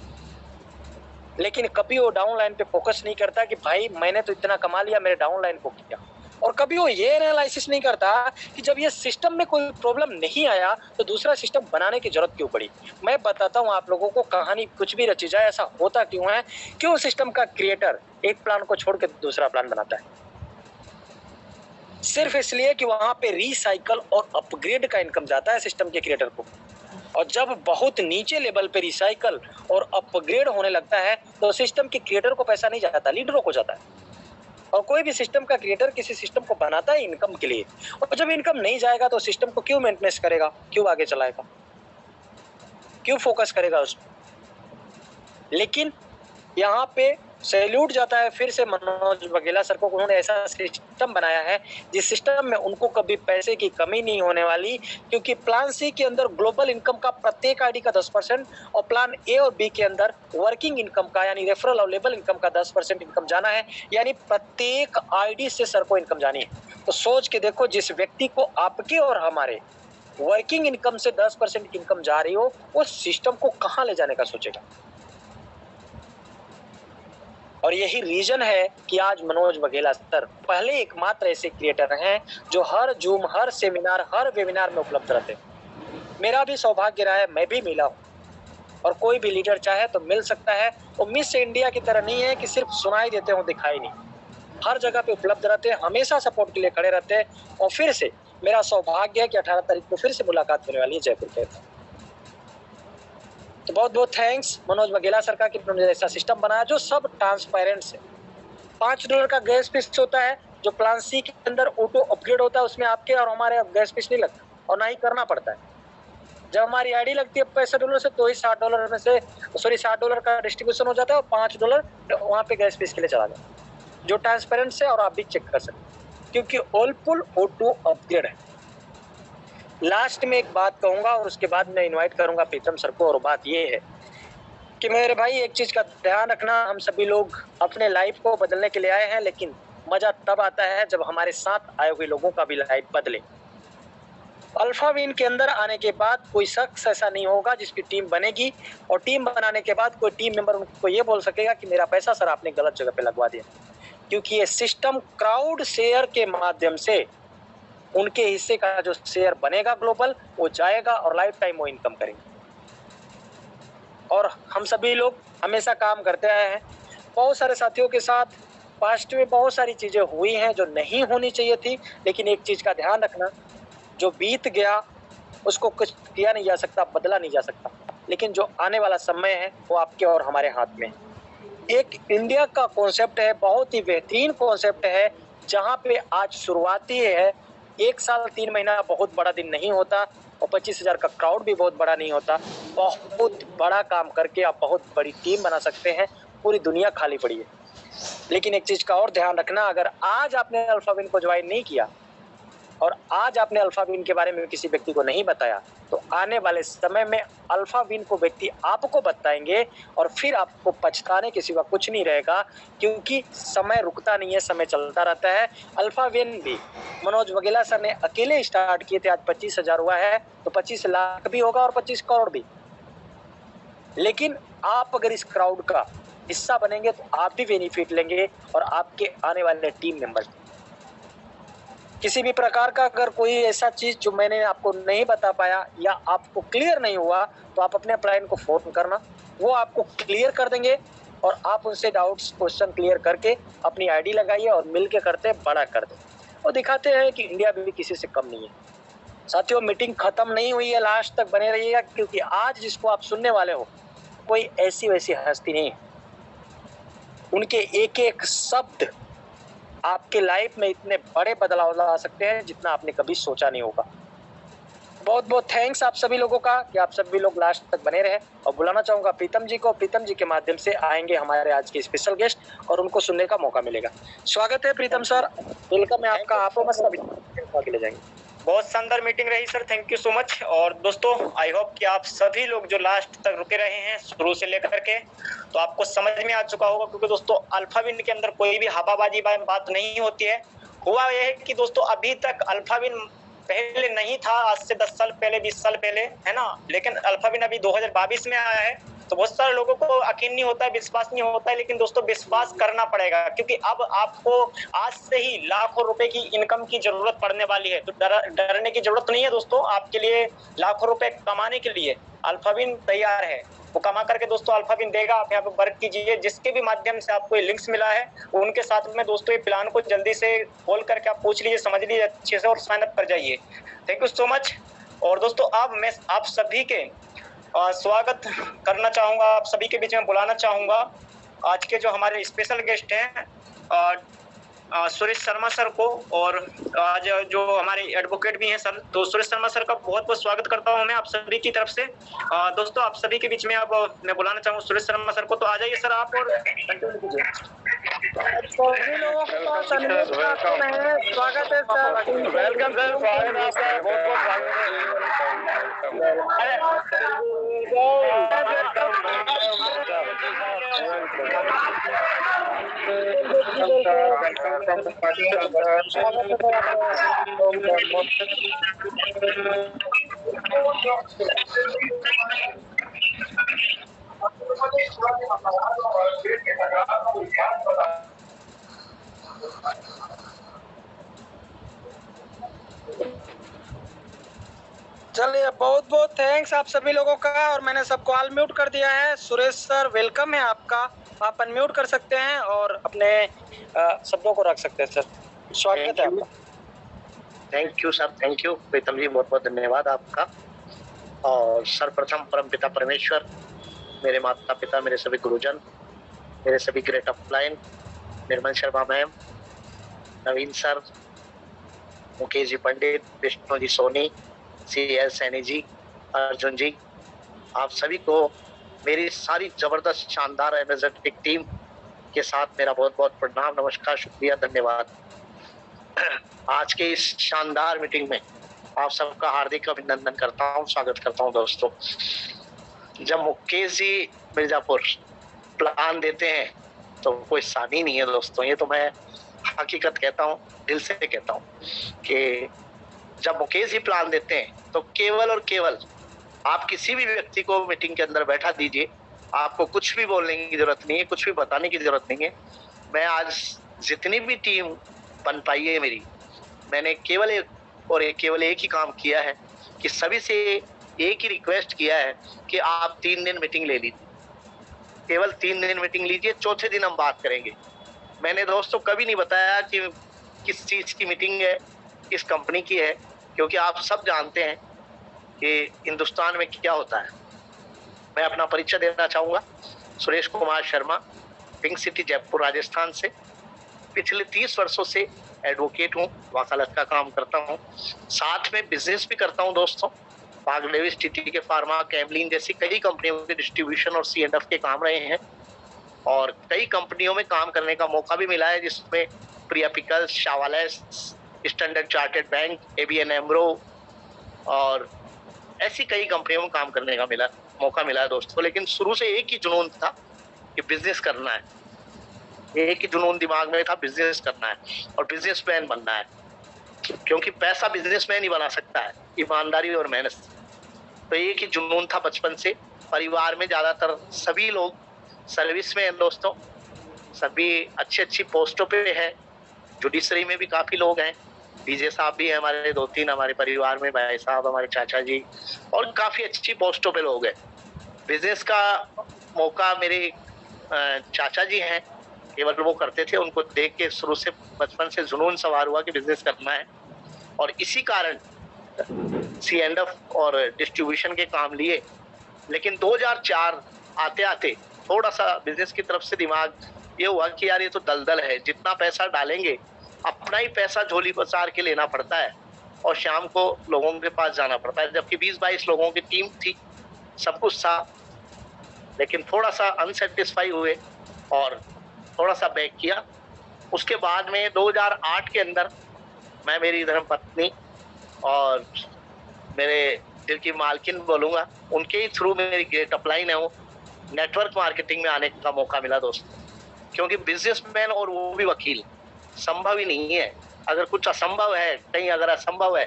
लेकिन कभी वो डाउन लाइन पे फोकस नहीं करता कि भाई मैंने तो इतना कमा लिया, मेरे डाउन लाइन को किया। और कभी वो ये एनालिसिस नहीं करता कि जब ये सिस्टम में कोई प्रॉब्लम नहीं आया तो दूसरा सिस्टम बनाने की जरूरत क्यों पड़ी। मैं बताता हूँ आप लोगों को, कहानी कुछ भी रची जाए, ऐसा होता क्यों है, क्यों सिस्टम का क्रिएटर एक प्लान को छोड़ के दूसरा प्लान बनाता है। सिर्फ इसलिए कि वहां पे रिसाइकल और अपग्रेड का इनकम जाता है सिस्टम के क्रिएटर को, और जब बहुत नीचे लेवल पे रिसाइकल और अपग्रेड होने लगता है तो सिस्टम के क्रिएटर को पैसा नहीं जाता, लीडरों को जाता है। और कोई भी सिस्टम का क्रिएटर किसी सिस्टम को बनाता है इनकम के लिए, और जब इनकम नहीं जाएगा तो सिस्टम को क्यों मेंटेनेंस करेगा, क्यों आगे चलाएगा, क्यों फोकस करेगा उस पर। लेकिन यहाँ पे सैल्यूट जाता है फिर से मनोज वाघेला सर को, उन्होंने ऐसा सिस्टम बनाया है जिस सिस्टम में उनको कभी पैसे की कमी नहीं होने वाली, क्योंकि प्लान सी के अंदर ग्लोबल इनकम का प्रत्येक आईडी का 10% और प्लान ए और बी के अंदर वर्किंग इनकम का यानी रेफरल और लेबल इनकम का 10% इनकम जाना है, यानी प्रत्येक आईडी से सर को इनकम जानी है। तो सोच के देखो, जिस व्यक्ति को आपके और हमारे वर्किंग इनकम से 10% इनकम जा रही हो, वो सिस्टम को कहाँ ले जाने का सोचेगा। और यही रीजन है कि आज मनोज वाघेला सर पहले एकमात्र ऐसे क्रिएटर हैं जो हर जूम, हर सेमिनार, हर वेबिनार में उपलब्ध रहते हैं। मेरा भी सौभाग्य रहा है, मैं भी मिला हूँ, और कोई भी लीडर चाहे तो मिल सकता है। वो मिस इंडिया की तरह नहीं है कि सिर्फ सुनाई देते हो, दिखाई नहीं, हर जगह पे उपलब्ध रहते हैं, हमेशा सपोर्ट के लिए खड़े रहते हैं। और फिर से मेरा सौभाग्य है कि 18 तारीख को फिर से मुलाकात होने वाली है जयपुर के। तो बहुत बहुत थैंक्स मनोज वाघेला सर का कि उन्होंने ऐसा सिस्टम बनाया जो सब ट्रांसपेरेंट है। $5 का गैस फीस होता है जो प्लान सी के अंदर ऑटो अपग्रेड होता है, उसमें आपके और हमारे गैस फीस नहीं लगता और ना ही करना पड़ता है। जब हमारी आईडी लगती है $65 से, तो ही $60 में से $60 का डिस्ट्रीब्यूशन हो जाता है और $5 वहाँ पे गैस फीस के लिए चला जाता है, जो ट्रांसपेरेंट है और आप भी चेक कर सकते हैं, क्योंकि ऑलपुल ऑटो अपग्रेड है। लास्ट में एक बात कहूंगा और उसके बाद मैं इनवाइट करूंगा प्रीतम सर को, और बात ये है कि मेरे भाई एक चीज का ध्यान रखना, हम सभी लोग अपने लाइफ को बदलने के लिए आए हैं, लेकिन मजा तब आता है जब हमारे साथ आए हुए लोगों का भी लाइफ बदले। अल्फा विन के अंदर आने के बाद कोई शख्स ऐसा नहीं होगा जिसकी टीम बनेगी और टीम बनाने के बाद कोई टीम मेंबर उनको ये बोल सकेगा कि मेरा पैसा सर आपने गलत जगह पे लगवा दिया, क्योंकि ये सिस्टम क्राउड शेयर के माध्यम से उनके हिस्से का जो शेयर बनेगा ग्लोबल, वो जाएगा और लाइफ टाइम वो इनकम करेंगे। और हम सभी लोग हमेशा काम करते आए हैं, बहुत सारे साथियों के साथ पास्ट में बहुत सारी चीजें हुई हैं जो नहीं होनी चाहिए थी, लेकिन एक चीज का ध्यान रखना, जो बीत गया उसको कुछ किया नहीं जा सकता, बदला नहीं जा सकता, लेकिन जो आने वाला समय है वो आपके और हमारे हाथ में है। एक इंडिया का कॉन्सेप्ट है, बहुत ही बेहतरीन कॉन्सेप्ट है, जहाँ पे आज शुरुआती है। 1 साल 3 महीना बहुत बड़ा दिन नहीं होता और 25,000 का क्राउड भी बहुत बड़ा नहीं होता। बहुत बड़ा काम करके आप बहुत बड़ी टीम बना सकते हैं, पूरी दुनिया खाली पड़ी है। लेकिन एक चीज का और ध्यान रखना, अगर आज आपने अल्फा विन को ज्वाइन नहीं किया और आज आपने अल्फा विन के बारे में किसी व्यक्ति को नहीं बताया, तो आने वाले समय में अल्फा विन को व्यक्ति आपको बताएंगे और फिर आपको पछताने के सिवा कुछ नहीं रहेगा, क्योंकि समय रुकता नहीं है, समय चलता रहता है। अल्फा विन भी मनोज वाघेला सर ने अकेले स्टार्ट किए थे, आज 25,000 हुआ है, तो 25 लाख भी होगा और 25 करोड़ भी। लेकिन आप अगर इस क्राउड का हिस्सा बनेंगे तो आप भी बेनिफिट लेंगे और आपके आने वाले टीम मेंबर्स। किसी भी प्रकार का अगर कोई ऐसा चीज जो मैंने आपको नहीं बता पाया या आपको क्लियर नहीं हुआ, तो आप अपने अपलाइन को फोन करना, वो आपको क्लियर कर देंगे और आप उनसे डाउट्स क्वेश्चन क्लियर करके अपनी आईडी लगाइए और मिलके करते बड़ा कर दे और दिखाते हैं कि इंडिया भी किसी से कम नहीं है। साथियों, मीटिंग खत्म नहीं हुई है, लास्ट तक बने रहिएगा, क्योंकि आज जिसको आप सुनने वाले हो कोई ऐसी वैसी हस्ती नहीं है। उनके एक एक शब्द आपके लाइफ में इतने बड़े बदलाव ला सकते हैं जितना आपने कभी सोचा नहीं होगा। बहुत बहुत थैंक्स आप सभी लोगों का कि आप सभी लोग लास्ट तक बने रहे, और बुलाना चाहूंगा प्रीतम जी को। प्रीतम जी के माध्यम से आएंगे हमारे आज के स्पेशल गेस्ट और उनको सुनने का मौका मिलेगा। स्वागत है प्रीतम सर, वेलकम है आपका, आपको मस्त ले जाएंगे। बहुत शानदार मीटिंग रही sir, thank you so much. और दोस्तों, आई होप कि आप सभी लोग जो लास्ट तक रुके रहे हैं शुरू से लेकर के, तो आपको समझ में आ चुका होगा, क्योंकि दोस्तों अल्फा विन के अंदर कोई भी हवाबाजी बात नहीं होती है। हुआ यह है कि दोस्तों अभी तक अल्फा विन पहले नहीं था, आज से 10 साल पहले, 20 साल पहले, है ना, लेकिन अल्फा विन अभी 2022 में आया है। तो बहुत सारे लोगों को यकीन नहीं होता है, विश्वास नहीं होता है, लेकिन दोस्तों विश्वास करना पड़ेगा, क्योंकि अब आपको आज से ही लाखों रुपए की इनकम की जरूरत पड़ने वाली है। तो डरने की जरूरत नहीं है दोस्तों, आपके लिए लाखों रुपए कमाने के लिए अल्फा विन तैयार है। वो कमा करके दोस्तों अल्फा विन देगा, आप यहाँ पे वर्क कीजिए। जिसके भी माध्यम से आपको ये लिंक्स मिला है उनके साथ में दोस्तों ये प्लान को जल्दी से खोल करके आप पूछ लीजिए, समझ लीजिए अच्छे से और साइन अप कर जाइए। Thank you so much. और दोस्तों अब मैं आप सभी के स्वागत करना चाहूंगा, आप सभी के बीच में बुलाना चाहूंगा आज के जो हमारे स्पेशल गेस्ट हैं सुरेश शर्मा सर को। और आज जो हमारे एडवोकेट भी हैं सर, तो सुरेश शर्मा सर का बहुत बहुत स्वागत करता हूं मैं आप सभी की तरफ से। दोस्तों आप सभी के बीच में अब मैं बुलाना चाहूंगा सुरेश शर्मा सर को, तो आ जाइए सर आप और कंटिन्यू कीजिए। सभी लोगों का स्वागत है सर। वेलकम सर, स्वागत है आपका, बहुत बहुत चलिए, बहुत बहुत थैंक्स आप सभी लोगों का। और मैंने सबको ऑल म्यूट कर दिया है। सुरेश सर वेलकम है आपका, आप अनम्यूट कर सकते हैं और अपने शब्दों को रख सकते हैं। सर स्वागत है आपका। Thank you sir, thank you Pritam ji, बहुत बहुत धन्यवाद आपका। और सर्वप्रथम परमपिता परमेश्वर, मेरे माता पिता, मेरे सभी गुरुजन, मेरे सभी ग्रेट अपलाइन, निर्मल शर्मा मैम, नवीन सर, मुकेश जी पंडित, विष्णु जी सोनी, CL सैनी जी, अर्जुन जी, आप सभी को मेरी सारी जबरदस्त शानदार एनर्जेटिक टीम के साथ मेरा बहुत बहुत प्रणाम, नमस्कार, शुक्रिया, धन्यवाद। आज के इस शानदार मीटिंग में आप सबका हार्दिक अभिनंदन करता हूँ, स्वागत करता हूँ। दोस्तों, जब मुकेश जी मिर्जापुर प्लान देते हैं तो कोई सानी नहीं है दोस्तों, ये तो मैं हकीकत कहता हूँ, दिल से कहता हूँ कि जब मुकेश जी प्लान देते हैं तो केवल और केवल आप किसी भी व्यक्ति को मीटिंग के अंदर बैठा दीजिए, आपको कुछ भी बोलने की जरूरत नहीं है, कुछ भी बताने की जरूरत नहीं है। मैं आज जितनी भी टीम बन पाई है मेरी, मैंने केवल एक ही काम किया है कि सभी से एक ही रिक्वेस्ट किया है कि आप 3 दिन मीटिंग ले लीजिए, केवल 3 दिन मीटिंग लीजिए, चौथे दिन हम बात करेंगे। मैंने दोस्तों कभी नहीं बताया कि किस चीज की मीटिंग है, किस कंपनी की है, क्योंकि आप सब जानते हैं कि हिंदुस्तान में क्या होता है। मैं अपना परिचय देना चाहूँगा, सुरेश कुमार शर्मा, पिंक सिटी जयपुर राजस्थान से। पिछले 30 वर्षों से एडवोकेट हूँ, वकालत का काम करता हूँ, साथ में बिजनेस भी करता हूँ दोस्तों। पाग डेविस, टीटी के फार्मा, कैमलिन जैसी कई कंपनियों के डिस्ट्रीब्यूशन और C&F के काम रहे हैं, और कई कंपनियों में काम करने का मौका भी मिला है, जिसमें प्रिया पिकल्स, शावालेस, Standard Chartered Bank, ABN AMRO और ऐसी कई कंपनियों में काम करने का मौका मिला है दोस्तों। लेकिन शुरू से एक ही जुनून था कि बिजनेस करना है, एक ही जुनून दिमाग में था, बिजनेस करना है और बिजनेसमैन बनना है, क्योंकि पैसा बिजनेसमैन ही बना सकता है, ईमानदारी और मेहनत से। तो एक ही जुनून था बचपन से। परिवार में ज्यादातर सभी लोग सर्विस में हैं दोस्तों, सभी अच्छी पोस्टों पे हैं, जुडिशरी में भी काफी लोग हैं, डीजे साहब भी हैं हमारे, 2-3 हमारे परिवार में, भाई साहब, हमारे चाचा जी, और काफी अच्छी पोस्टों पे लोग हैं। बिजनेस का मौका मेरे चाचा जी हैं, केवल वो करते थे, उनको देख के शुरू से बचपन से जुनून सवार हुआ कि बिजनेस करना है, और इसी कारण C&F और डिस्ट्रीब्यूशन के काम लिए। लेकिन 2004 आते आते थोड़ा सा बिजनेस की तरफ से दिमाग ये हुआ कि यार ये तो दलदल है, जितना पैसा डालेंगे अपना ही पैसा झोली पसार के लेना पड़ता है और शाम को लोगों के पास जाना पड़ता है। जबकि 20-22 लोगों की टीम थी, सब कुछ था, लेकिन थोड़ा सा अनसेटिस्फाई हुए और थोड़ा सा बैक किया। उसके बाद में 2008 के अंदर मैं, मेरी धर्मपत्नी और मेरे दिल की मालकिन बोलूँगा, उनके ही थ्रू मेरी ग्रेट अपलाइन है, वो नेटवर्क मार्केटिंग में आने का मौका मिला दोस्तों। क्योंकि बिजनेसमैन और वो भी वकील संभव ही नहीं है। अगर कुछ असंभव है कहीं, अगर असंभव है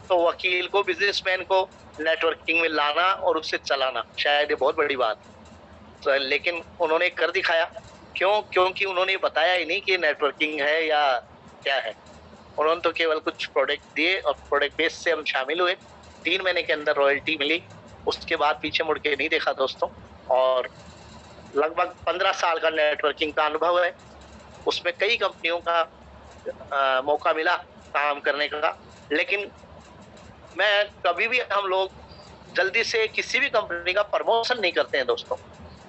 तो वकील को, बिजनेसमैन को नेटवर्किंग में लाना और उससे चलाना शायद ये बहुत बड़ी बात। तो लेकिन उन्होंने कर दिखाया। क्यों? क्योंकि उन्होंने बताया ही नहीं कि नेटवर्किंग है या क्या है। उन्होंने तो केवल कुछ प्रोडक्ट दिए और प्रोडक्ट बेस से हम शामिल हुए। 3 महीने के अंदर रॉयल्टी मिली, उसके बाद पीछे मुड़ के नहीं देखा दोस्तों। और लगभग 15 साल का नेटवर्किंग का अनुभव है, उसमें कई कंपनियों का मौका मिला काम करने का। लेकिन मैं कभी भी, हम लोग जल्दी से किसी भी कंपनी का प्रमोशन नहीं करते हैं दोस्तों।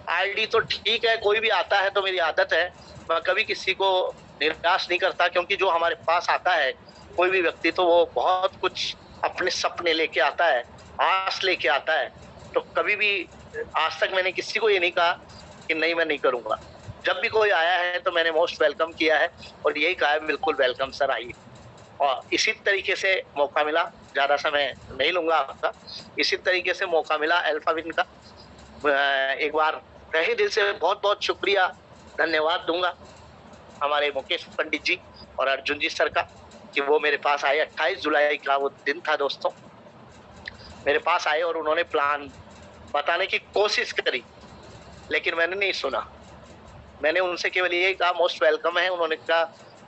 आईडी तो ठीक है, कोई भी आता है तो मेरी आदत है, मैं कभी किसी को निराश नहीं करता, क्योंकि जो हमारे पास आता है कोई भी व्यक्ति तो वो बहुत कुछ अपने सपने लेके आता है, आस लेके आता है। तो कभी भी आज तक मैंने किसी को ये नहीं कहा कि नहीं मैं नहीं करूंगा। जब भी कोई आया है तो मैंने मोस्ट वेलकम किया है और यही कहा है बिल्कुल वेलकम सर, आइए। और इसी तरीके से मौका मिला, ज़्यादा समय नहीं लूंगा आपका, इसी तरीके से मौका मिला अल्फाविन का। एक बार तहे दिल से बहुत बहुत शुक्रिया, धन्यवाद दूंगा हमारे मुकेश पंडित जी और अर्जुन जी सर का कि वो मेरे पास आए। 28 जुलाई का वो दिन था दोस्तों, मेरे पास आए और उन्होंने प्लान बताने की कोशिश करी, लेकिन मैंने नहीं सुना। मैंने उनसे केवल यही कहा मोस्ट वेलकम है। उन्होंने कहा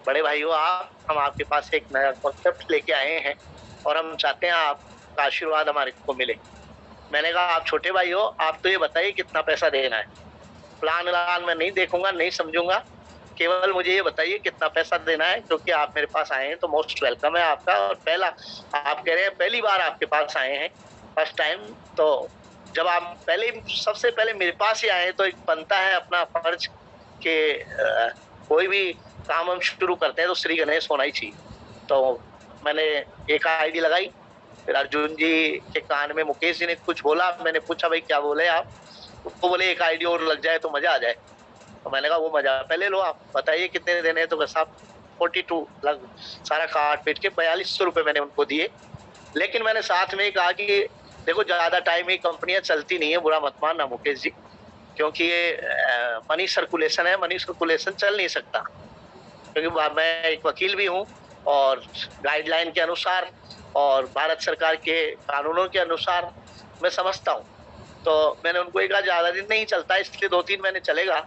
बड़े भाई हो आप, हम आपके पास एक नया कॉन्सेप्ट लेके आए हैं और हम चाहते हैं आपका आशीर्वाद हमारे को मिले। मैंने कहा आप छोटे भाई हो, आप तो ये बताइए कितना पैसा देना है। प्लान मैं नहीं देखूंगा, नहीं समझूंगा, केवल मुझे ये बताइए कितना पैसा देना है, क्योंकि आप मेरे पास आए हैं तो मोस्ट वेलकम है आपका। और पहला आप कह रहे हैं पहली बार आपके पास आए हैं, फर्स्ट टाइम, तो जब आप सबसे पहले मेरे पास ही आए हैं तो एक बनता है अपना फर्ज कि कोई भी काम हम शुरू करते हैं तो श्री गणेश होना ही चाहिए। तो मैंने एक आईडी लगाई, फिर अर्जुन जी के कान में मुकेश जी ने कुछ बोला, मैंने पूछा भाई क्या बोले आप, तो बोले एक आईडी और लग जाए तो मजा आ जाए। तो मैंने कहा वो मजा पहले लो, आप बताइए कितने देने हैं। तो साहब 42 लग सारा काट पीट के 4200 रुपये मैंने उनको दिए। लेकिन मैंने साथ में ही कहा कि देखो ज्यादा टाइम ये कंपनियां चलती नहीं है, बुरा मत मानना मुकेश जी, क्योंकि ये मनी सर्कुलेशन है, मनी सर्कुलेशन चल नहीं सकता। क्योंकि मैं एक वकील भी हूँ और गाइडलाइन के अनुसार और भारत सरकार के कानूनों के अनुसार मैं समझता हूँ। तो मैंने उनको एक ज़्यादा दिन नहीं चलता, इसलिए 2-3 महीने चलेगा,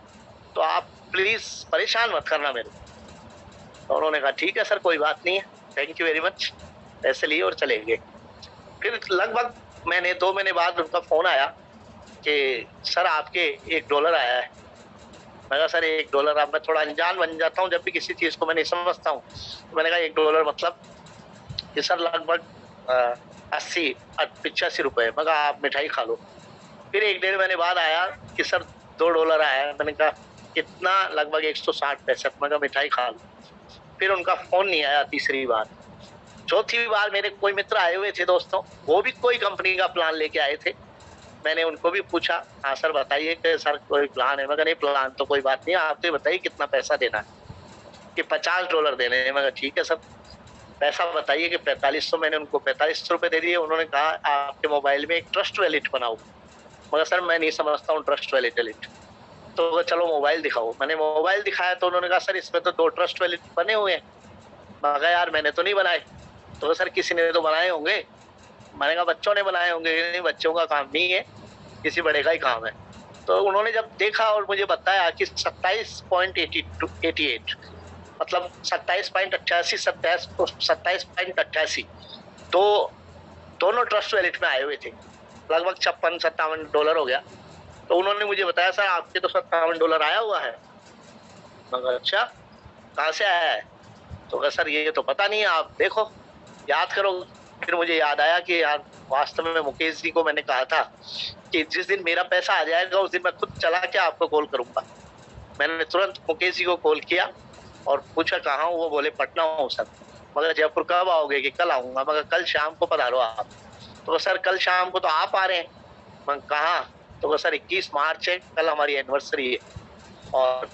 तो आप प्लीज़ परेशान मत करना मेरे। तो उन्होंने कहा ठीक है सर, कोई बात नहीं है, थैंक यू वेरी मच, पैसे लिए और चले गए। फिर लगभग महीने 2 महीने बाद उनका फ़ोन आया कि सर आपके $1 आया है। मैं कहा सर $1, अब मैं थोड़ा अनजान बन जाता हूँ जब भी किसी चीज़ को मैं नहीं समझता हूँ। तो मैंने कहा $1 मतलब कि सर लगभग 80-85 रुपये। मैं कहा आप मिठाई खा लो। फिर 1-1.5 महीने बाद आया कि सर $2 आया है। मैंने कहा कितना, लगभग 160-165। मैं कहा मिठाई खा लो। फिर उनका फ़ोन नहीं आया तीसरी बार। चौथी बार मेरे कोई मित्र आए हुए थे दोस्तों, वो भी कोई कंपनी का प्लान लेके आए थे। मैंने उनको भी पूछा हाँ सर बताइए कि सर कोई प्लान है। मैं कहा नहीं प्लान तो कोई बात नहीं है, आप तो बताइए कितना पैसा देना है। कि $50 देने हैं। मैं कहा ठीक है सर, पैसा बताइए कि 4500। मैंने उनको 4500 रुपये दे दिए। उन्होंने कहा आपके मोबाइल में एक ट्रस्ट वैलेट बनाओ। मगर सर मैं नहीं समझता हूँ ट्रस्ट वैलेट। तो चलो मोबाइल दिखाओ। मैंने मोबाइल दिखाया तो उन्होंने कहा सर इसमें तो 2 ट्रस्ट वैलेट बने हुए हैं। मैं कहा यार मैंने तो नहीं बनाए। तो सर किसी ने तो बनाए होंगे। मैंने कहा बच्चों ने बनाए होंगे। नहीं, बच्चों का काम नहीं है, किसी बड़े का ही काम है। तो उन्होंने जब देखा और मुझे बताया कि 27.88 मतलब 27.88 27.88 दोनों ट्रस्ट वैलेट में आए हुए थे। लगभग $56-57 हो गया। तो उन्होंने मुझे बताया सर आपके तो $57 आया हुआ है। मगर अच्छा कहाँ से आया है? तो कहा सर ये तो पता नहीं है, आप देखो याद करो। फिर मुझे याद आया कि यार वास्तव में मुकेश जी को मैंने कहा था कि जिस दिन मेरा पैसा आ जाएगा उस दिन मैं खुद चला के आपको कॉल करूंगा। मैंने तुरंत मुकेश जी को कॉल किया और पूछा कहाँ हूँ। वो बोले पटना हूँ सर। मगर जयपुर कब आओगे? कि कल आऊँगा। मगर कल शाम को पधारो आप। तो सर कल शाम को तो आप आ रहे हैं। मैं कहाँ? तो सर 21 मार्च है, कल हमारी एनिवर्सरी है और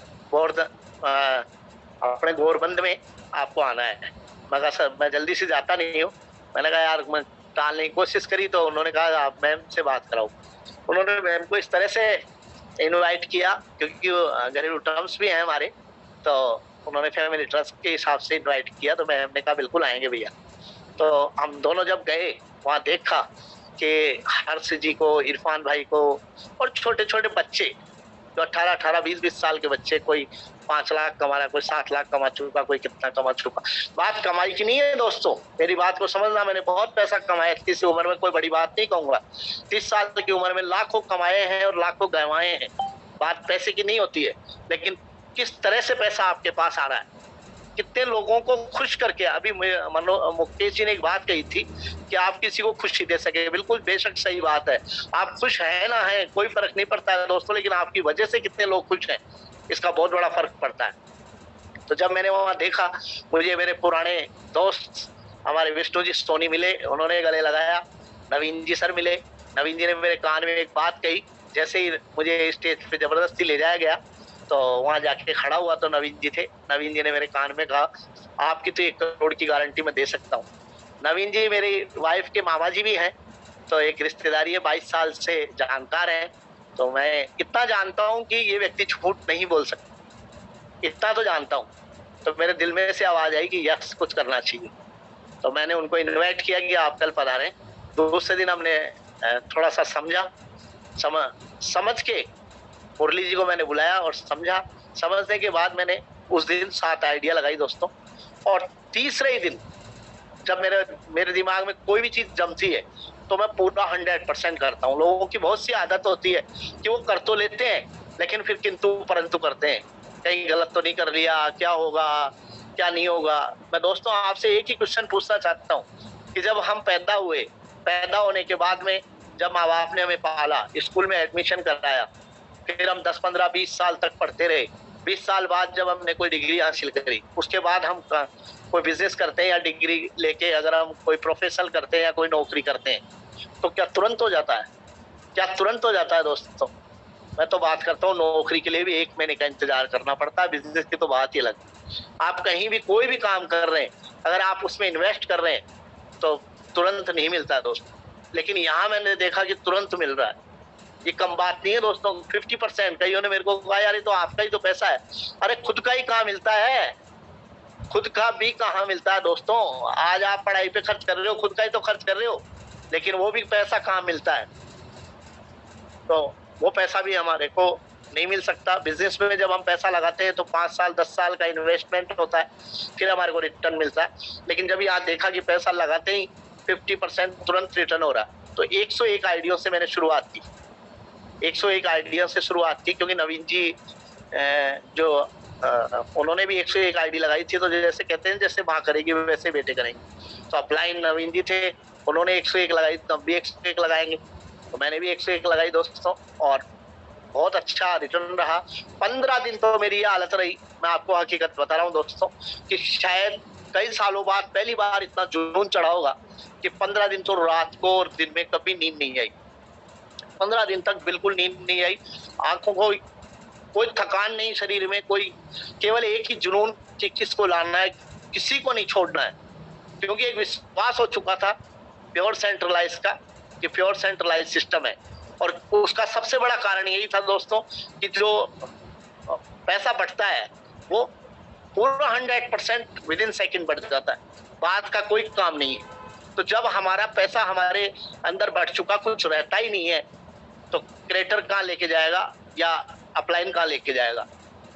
अपने गोरबंद में आपको आना है। मैं कहा सर मैं जल्दी से जाता नहीं हूँ। मैंने कहा यार मैं टालने की कोशिश करी तो उन्होंने कहा आप मैम से बात कराओ। उन्होंने मैम को इस तरह से इनवाइट किया क्योंकि घरेलू टर्म्स भी हैं हमारे, तो उन्होंने फैमिली ट्रस्ट के हिसाब से इनवाइट किया। तो मैम ने कहा बिल्कुल आएंगे भैया। तो हम दोनों जब गए वहाँ देखा कि हर्ष जी को, इरफान भाई को और छोटे छोटे बच्चे जो 18, 20 साल के बच्चे, कोई 5 लाख कमा रहा, कोई 7 लाख कमा चुका, कोई कितना कमा चुका। बात कमाई की नहीं है दोस्तों, मेरी बात को समझना। मैंने बहुत पैसा कमाया 30 उम्र में, कोई बड़ी बात नहीं कहूंगा। 30 साल की उम्र में लाखों कमाए हैं और लाखों गंवाए हैं। बात पैसे की नहीं होती है, लेकिन किस तरह से पैसा आपके पास आ रहा है। कितने लोगों को खुश करके, अभी मुकेश जी ने एक बात कही थी कि आप किसी को खुशी दे सके, बिल्कुल बेशक सही बात है। आप खुश हैं ना हैं कोई फर्क नहीं पड़ता है दोस्तों, लेकिन आपकी वजह से कितने लोग खुश हैं इसका बहुत बड़ा फर्क पड़ता है। तो जब मैंने वहां देखा, मुझे मेरे पुराने दोस्त हमारे विष्णु जी सोनी मिले, उन्होंने गले लगाया। नवीन जी सर मिले, नवीन जी ने मेरे कान में एक बात कही। जैसे ही मुझे स्टेज पे जबरदस्ती ले जाया गया तो वहां जाके खड़ा हुआ तो नवीन जी थे। नवीन जी ने मेरे कान में कहा, आपकी तो 1 करोड़ की गारंटी मैं दे सकता हूँ। नवीन जी मेरी वाइफ के मामा जी भी हैं, तो एक रिश्तेदारी है, 22 साल से जानकार है। तो मैं इतना जानता हूँ कि ये व्यक्ति झूठ नहीं बोल सकता, इतना तो जानता हूँ। तो मेरे दिल में से आवाज आई कि यस, कुछ करना चाहिए। तो मैंने उनको इनवाइट किया कि आप कल पधारें। दूसरे दिन हमने थोड़ा सा समझ के मुरली जी को मैंने बुलाया और समझने के बाद मैंने उस दिन 7 आइडिया लगाई दोस्तों। और तीसरे ही दिन जब मेरे दिमाग में कोई भी चीज जमती है तो मैं पूरा 100% करता हूँ। लोगों की बहुत सी आदत होती है कि वो कर तो लेते हैं लेकिन फिर किंतु परंतु करते हैं, कहीं गलत तो नहीं कर लिया, क्या होगा क्या नहीं होगा। मैं दोस्तों आपसे एक ही क्वेश्चन पूछना चाहता हूँ कि जब हम पैदा होने के बाद में जब माँ बाप ने हमें पाला, स्कूल में एडमिशन कराया, फिर हम 10, 15, 20 साल तक पढ़ते रहे। 20 साल बाद जब हमने कोई डिग्री हासिल करी, उसके बाद हम कोई बिजनेस करते हैं या डिग्री लेके अगर हम कोई प्रोफेशनल करते हैं या कोई नौकरी करते हैं, तो क्या तुरंत हो जाता है? क्या तुरंत हो जाता है दोस्तों? मैं तो बात करता हूँ नौकरी के लिए भी 1 महीने का इंतजार करना पड़ता है, बिजनेस की तो बात ही अलग। आप कहीं भी कोई भी काम कर रहे हैं, अगर आप उसमें इन्वेस्ट कर रहे हैं तो तुरंत नहीं मिलता है दोस्तों। लेकिन यहाँ मैंने देखा कि तुरंत मिल रहा है। ये कम बात नहीं है दोस्तों। 50% कईयों ने मेरे को कहा, यार ये तो आपका ही तो पैसा है। अरे खुद का ही कहाँ मिलता है, खुद का भी कहाँ मिलता है दोस्तों। आज आप पढ़ाई पे खर्च कर रहे हो, खुद का ही तो खर्च कर रहे हो, लेकिन वो भी पैसा कहाँ मिलता है। तो वो पैसा भी हमारे को नहीं मिल सकता। बिजनेस में जब हम पैसा लगाते हैं तो 5 साल 10 साल का इन्वेस्टमेंट होता है, फिर हमारे को रिटर्न मिलता है। लेकिन जब यहाँ देखा कि पैसा लगाते ही 50% तुरंत रिटर्न हो रहा है, तो 101 आइडिया से मैंने शुरुआत की। 101 आइडिया से शुरुआत की क्योंकि नवीन जी जो उन्होंने भी 101 आईडी लगाई थी। तो जैसे कहते हैं जैसे माँ करेगी वैसे बेटे करेंगे। तो अपलाइन नवीन जी थे, उन्होंने 101 लगाई, तो हम भी 101 लगाएंगे। तो मैंने भी 101 लगाई दोस्तों और बहुत अच्छा रिटर्न रहा। 15 दिन तो मेरी ये हालत रही, मैं आपको हकीकत बता रहा हूँ दोस्तों, कि शायद कई सालों बाद पहली बार इतना जुनून चढ़ा होगा कि 15 दिन तो रात को और दिन में कभी नींद नहीं आई। 15 दिन तक बिल्कुल नींद नहीं आई, आंखों को कोई थकान नहीं, शरीर में कोई, केवल एक ही जुनून कि किसको लाना है, किसी को नहीं छोड़ना है। क्योंकि एक विश्वास हो चुका था प्योर सेंट्रलाइज का कि प्योर सेंट्रलाइज सिस्टम है। और उसका सबसे बड़ा कारण यही था दोस्तों कि जो पैसा बढ़ता है वो पूरा 100% विद इन सेकेंड बढ़ जाता है, बात का कोई काम नहीं है। तो जब हमारा पैसा हमारे अंदर बढ़ चुका, कुछ रहता ही नहीं है, तो क्रिएटर कहाँ लेके जाएगा या अपलाइन कहाँ लेके जाएगा?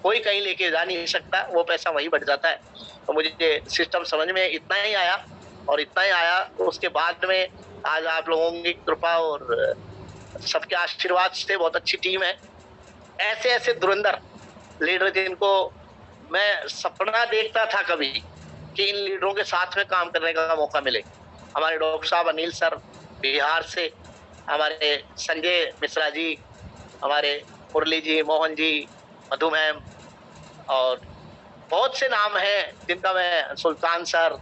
कोई कहीं लेके जा नहीं सकता, वो पैसा वहीं बढ़ जाता है। तो मुझे सिस्टम समझ में इतना ही आया, और इतना ही आया उसके बाद में आज आप लोगों की कृपा और सबके आशीर्वाद से बहुत अच्छी टीम है। ऐसे ऐसे धुरंधर लीडर जिनको मैं सपना देखता था कभी कि इन लीडरों के साथ में काम करने का मौका मिले। हमारे डॉक्टर साहब अनिल सर बिहार से, हमारे संजय मिश्रा जी, हमारे मुरली जी, मोहन जी, मधु मैम, और बहुत से नाम हैं जिनका मैं, सुल्तान सर,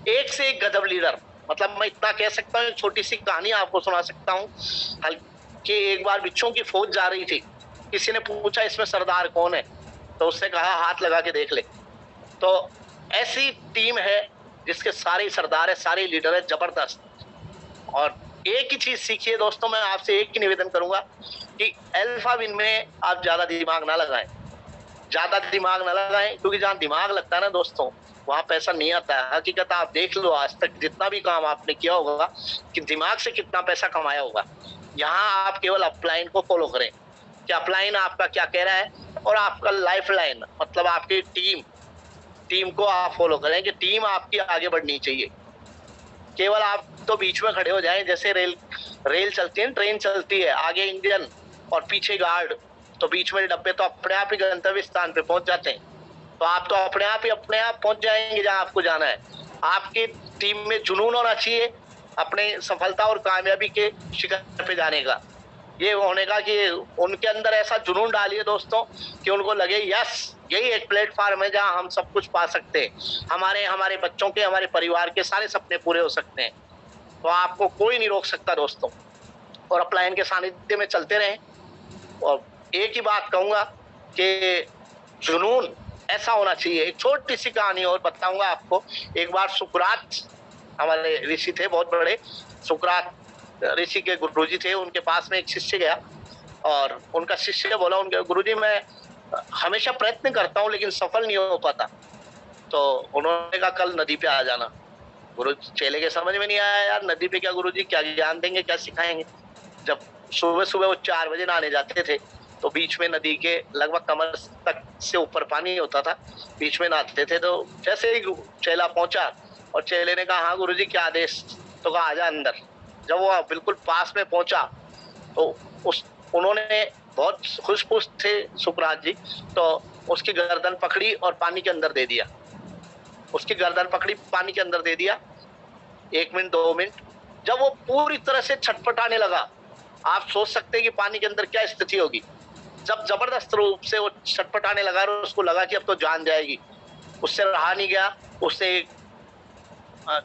एक से एक गजब लीडर। मतलब मैं इतना कह सकता हूँ, छोटी सी कहानी आपको सुना सकता हूँ कि एक बार बिच्छों की फौज जा रही थी, किसी ने पूछा इसमें सरदार कौन है, तो उसने कहा हाथ लगा के देख ले। तो ऐसी टीम है जिसके सारे सरदार है, सारे लीडर है, जबरदस्त। और एक ही चीज सीखिए दोस्तों, मैं आपसे एक ही निवेदन करूंगा कि अल्फा विन में आप ज्यादा दिमाग ना लगाएं, ज्यादा दिमाग ना लगाएं, क्योंकि जहाँ दिमाग लगता है ना दोस्तों वहां पैसा नहीं आता है। हकीकत आप देख लो, आज तक जितना भी काम आपने किया होगा कि दिमाग से कितना पैसा कमाया होगा। यहाँ आप केवल अपलाइन को फॉलो करें कि अपलाइन आपका क्या कह रहा है, और आपका लाइफ लाइन मतलब आपकी टीम को आप फॉलो करें कि टीम आपकी आगे बढ़नी चाहिए। केवल आप तो बीच में खड़े हो जाएं, जैसे रेल चलती है, ट्रेन चलती है, आगे इंजन और पीछे गार्ड, तो बीच में डब्बे तो अपने आप ही गंतव्य स्थान पे पहुंच जाते हैं। तो आप तो अपने आप पहुंच जाएंगे जहां आपको जाना है। आपकी टीम में जुनून होना चाहिए अपने सफलता और कामयाबी के शिखर पे जाने का, ये होने का कि उनके अंदर ऐसा जुनून डालिए दोस्तों कि उनको लगे यस यही एक प्लेटफॉर्म है जहां हम सब कुछ पा सकते हैं, हमारे बच्चों के, हमारे परिवार के सारे सपने पूरे हो सकते हैं। तो आपको कोई नहीं रोक सकता दोस्तों, और अपलाइन के सानिध्य में चलते रहें। और एक ही बात कहूंगा कि जुनून ऐसा होना चाहिए। एक छोटी सी कहानी और बताऊंगा आपको। एक बार सुकरात, हमारे ऋषि थे बहुत बड़े, सुकरात ऋषि के गुरुजी थे, उनके पास में एक शिष्य गया और उनका शिष्य बोला उनके गुरुजी मैं हमेशा प्रयत्न करता हूँ लेकिन सफल नहीं हो पाता। तो उन्होंने कहा कल नदी पे आ जाना। गुरु चेले के समझ में नहीं आया, यार नदी पे क्या गुरुजी क्या ज्ञान देंगे, क्या सिखाएंगे। जब सुबह सुबह वो 4 बजे नहाने जाते थे तो बीच में नदी के लगभग कमर तक से ऊपर पानी होता था, बीच में नहाते थे। तो जैसे ही चेला पहुंचा और चेले ने कहा हाँ गुरुजी क्या आदेश, तो कहा आजा अंदर। जब वो बिल्कुल पास में पहुंचा तो उन्होंने बहुत खुश थे सुकरात जी, तो उसकी गर्दन पकड़ी और पानी के अंदर दे दिया। उसकी गर्दन पकड़ी पानी के अंदर दे दिया। 1 मिनट 2 मिनट, जब वो पूरी तरह से छटपटाने लगा, आप सोच सकते हैं कि पानी के अंदर क्या स्थिति होगी। जब जबरदस्त रूप से वो छटपटाने लगा और उसको लगा कि अब तो जान जाएगी, उससे रहा नहीं गया। उससे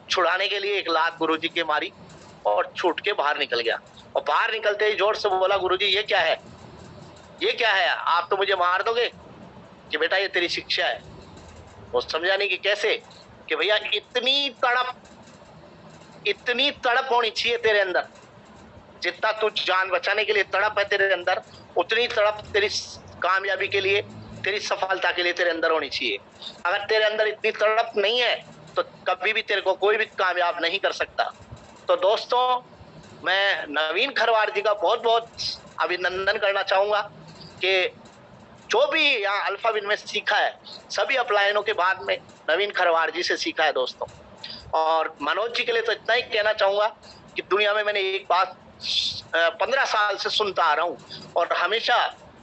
छुड़ाने के लिए एक लात गुरुजी के मारी और छूट के बाहर निकल गया। और बाहर निकलते ही जोर से बोला गुरुजी ये क्या है, ये क्या है, आप तो मुझे मार दोगे। कि बेटा ये तेरी शिक्षा है। वो समझाने की कैसे कि भैया इतनी तड़प होनी चाहिए तेरे अंदर, जितना तू जान बचाने के लिए तड़प है तेरे अंदर, उतनी तड़प तेरी कामयाबी के लिए, तेरी सफलता के लिए तेरे अंदर होनी चाहिए। अगर तेरे अंदर इतनी तड़प नहीं है तो कभी भी तेरे को कोई भी कामयाब नहीं कर सकता। तो दोस्तों मैं नवीन खरवाड़ जी का बहुत बहुत अभिनंदन करना चाहूंगा कि जो भी यहाँ अल्फा विन में सीखा है सभी अपलायनों के बाद में नवीन खरवाड़ जी से सीखा है दोस्तों। और मनोज जी के लिए तो इतना ही कहना चाहूंगा कि दुनिया में मैंने एक बात 15 साल से सुनता आ रहा हूँ और हमेशा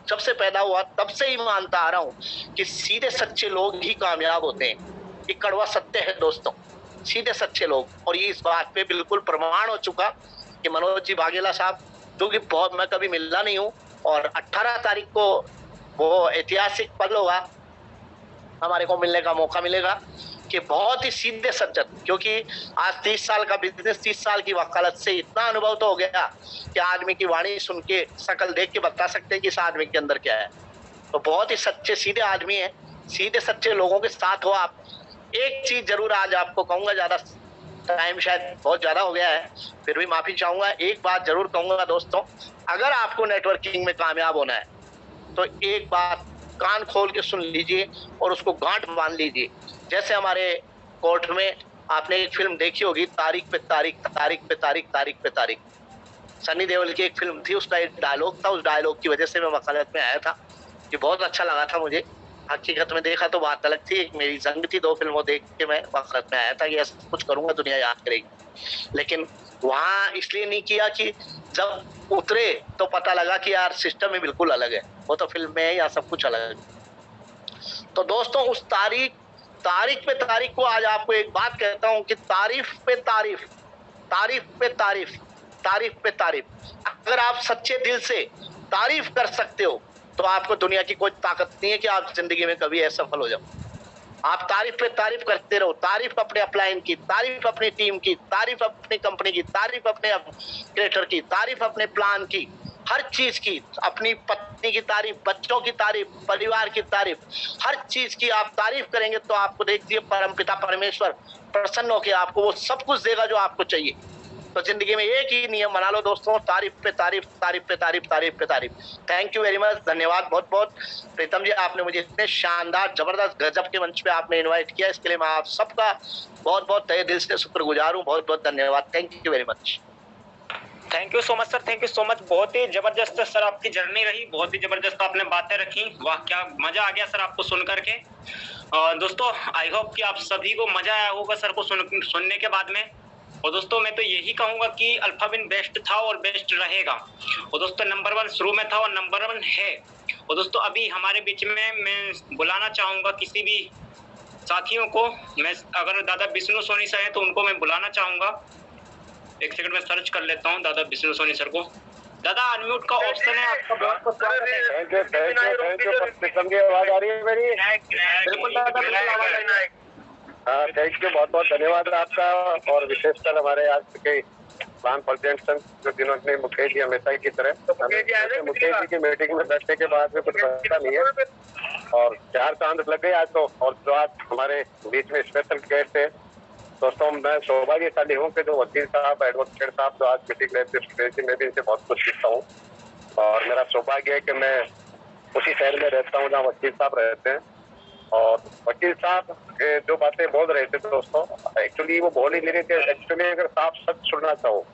जब से पैदा हुआ तब से ही मानता आ रहा हूँ कि सीधे सच्चे लोग ही कामयाब होते हैं। ये कड़वा सत्य है दोस्तों, सीधे सच्चे लोग। और ये इस बात पे बिल्कुल प्रमाण हो चुका कि मनोज जी वाघेला साहब, जो कि बहुत मैं कभी मिलना नहीं हूँ, और 18 तारीख को वो ऐतिहासिक पल होगा, हमारे को मिलने का मौका मिलेगा कि बहुत ही सीधे सज्जन, क्योंकि आज 30 साल का बिजनेस, 30 साल की वकालत से इतना अनुभव तो हो गया कि आदमी की वाणी सुन के, शकल देख के बता सकते हैं कि इस आदमी के अंदर क्या है। तो बहुत ही सच्चे सीधे आदमी है, सीधे सच्चे लोगों के साथ हो आप। एक चीज जरूर आज आपको कहूंगा, ज्यादा टाइम शायद बहुत ज्यादा हो गया है, फिर भी माफी चाहूंगा। एक बात जरूर कहूंगा दोस्तों, अगर आपको नेटवर्किंग में कामयाब होना है तो एक बात कान खोल के सुन लीजिए और उसको गांठ बांध लीजिए। जैसे हमारे कोर्ट में आपने एक फिल्म देखी होगी, तारीख पे तारीख, तारीख पे तारीख, तारीख पे तारीख, सनी देओल की एक फिल्म थी, उसका एक डायलॉग था। उस डायलॉग की वजह से मैं वकालत में आया था, कि बहुत अच्छा लगा था मुझे। हकीकत में देखा तो बात अलग थी, मेरी जंग थी, 2 फिल्मों देख के मैं वकालत में आया था कि ऐसा कुछ करूंगा दुनिया याद करेगी। लेकिन वहां इसलिए नहीं किया कि जब उतरे तो पता लगा कि यार सिस्टम ही बिल्कुल अलग है, वो तो फिल्म में है, या सब कुछ अलग है। तो दोस्तों उस तारीख पे तारीख को आज आपको एक बात कहता हूं कि तारीफ पे तारीफ, तारीफ पे तारीफ, तारीफ पे तारीफ। अगर आप सच्चे दिल से तारीफ कर सकते हो तो आपको दुनिया की कोई ताकत नहीं है कि आप जिंदगी में कभी असफल हो जाओ। आप तारीफ पे तारीफ करते रहो, तारीफ अपने अपलाइन की, तारीफ अपनी टीम की, तारीफ अपनी कंपनी की, तारीफ अपने क्रिएटर की, तारीफ अपने प्लान की, हर चीज की, अपनी पत्नी की तारीफ, बच्चों की तारीफ, परिवार की तारीफ, हर चीज की आप तारीफ करेंगे तो आपको देखिए परमपिता परमेश्वर प्रसन्न होकर आपको वो सब कुछ देगा जो आपको चाहिए। तो जिंदगी में एक ही नियम बना लो दोस्तों, तारीफ पे तारीफ, तारीफ पे तारीफ, तारीफ पे तारीफ। थैंक यू वेरी मच, धन्यवाद बहुत बहुत प्रीतम जी, आपने मुझे इतने शानदार जबरदस्त गजब के मंच पे आपने इनवाइट किया, इसके लिए मैं आप सबका बहुत बहुत तहे दिल से शुक्रगुजार हूँ। बहुत बहुत धन्यवाद, thank you very much. Thank you so much sir, thank you so much. बहुत ही जबरदस्त सर आपकी जर्नी रही, बहुत ही जबरदस्त आपने बातें रखी, वाह क्या मजा आ गया सर आपको सुन करके। दोस्तों आई होप कि आप सभी को मजा आया होगा सर को सुनने के बाद में। और दोस्तों मैं तो यही कहूंगा कि अल्फाविन बेस्ट था और बेस्ट रहेगा। और दोस्तों नंबर 1 शुरू में था और नंबर 1 है। और दोस्तों अभी हमारे बीच में मैं बुलाना चाहूंगा किसी भी साथियों को। मैं अगर दादा विष्णु सोनी सर हैं तो उनको मैं बुलाना चाहूंगा। एक सेकंड में सर्च कर लेता हूँ दादा विष्णु सोनी सर को। दादा अनम्यूट का ऑप्शन है आपका, बहुत बहुत स्वागत है। थैंक यू प्रीतम जी, आवाज आ रही है मेरी? बिल्कुल दादा, बिल्कुल आवाज आ रही है। हाँ थैंक यू, बहुत बहुत धन्यवाद आपका। और विशेषकर हमारे आज के प्लान प्रेजेंटेशन जो जिन्होंने मुकेश जी हमेशा की तरह, मुकेश जी की मीटिंग में बैठने के बाद में कुछ बचता नहीं है और 4 चांद लग गए आज तो। और जो आज हमारे बीच में स्पेशल गेस्ट है दोस्तों, मैं सौभाग्यशाली हूँ कि जो वकील साहब एडवोकेट साहब जो आज मीटिंग लेते, मैं भी इनसे बहुत कुछ सीखता हूँ। और मेरा सौभाग्य है कि मैं उसी शहर में रहता हूँ जहाँ वकील साहब रहते हैं। और वकील साहब जो बातें बोल रहे थे दोस्तों, एक्चुअली वो बोल ही नहीं रहे थे। एक्चुअली अगर साफ सच सुनना चाहो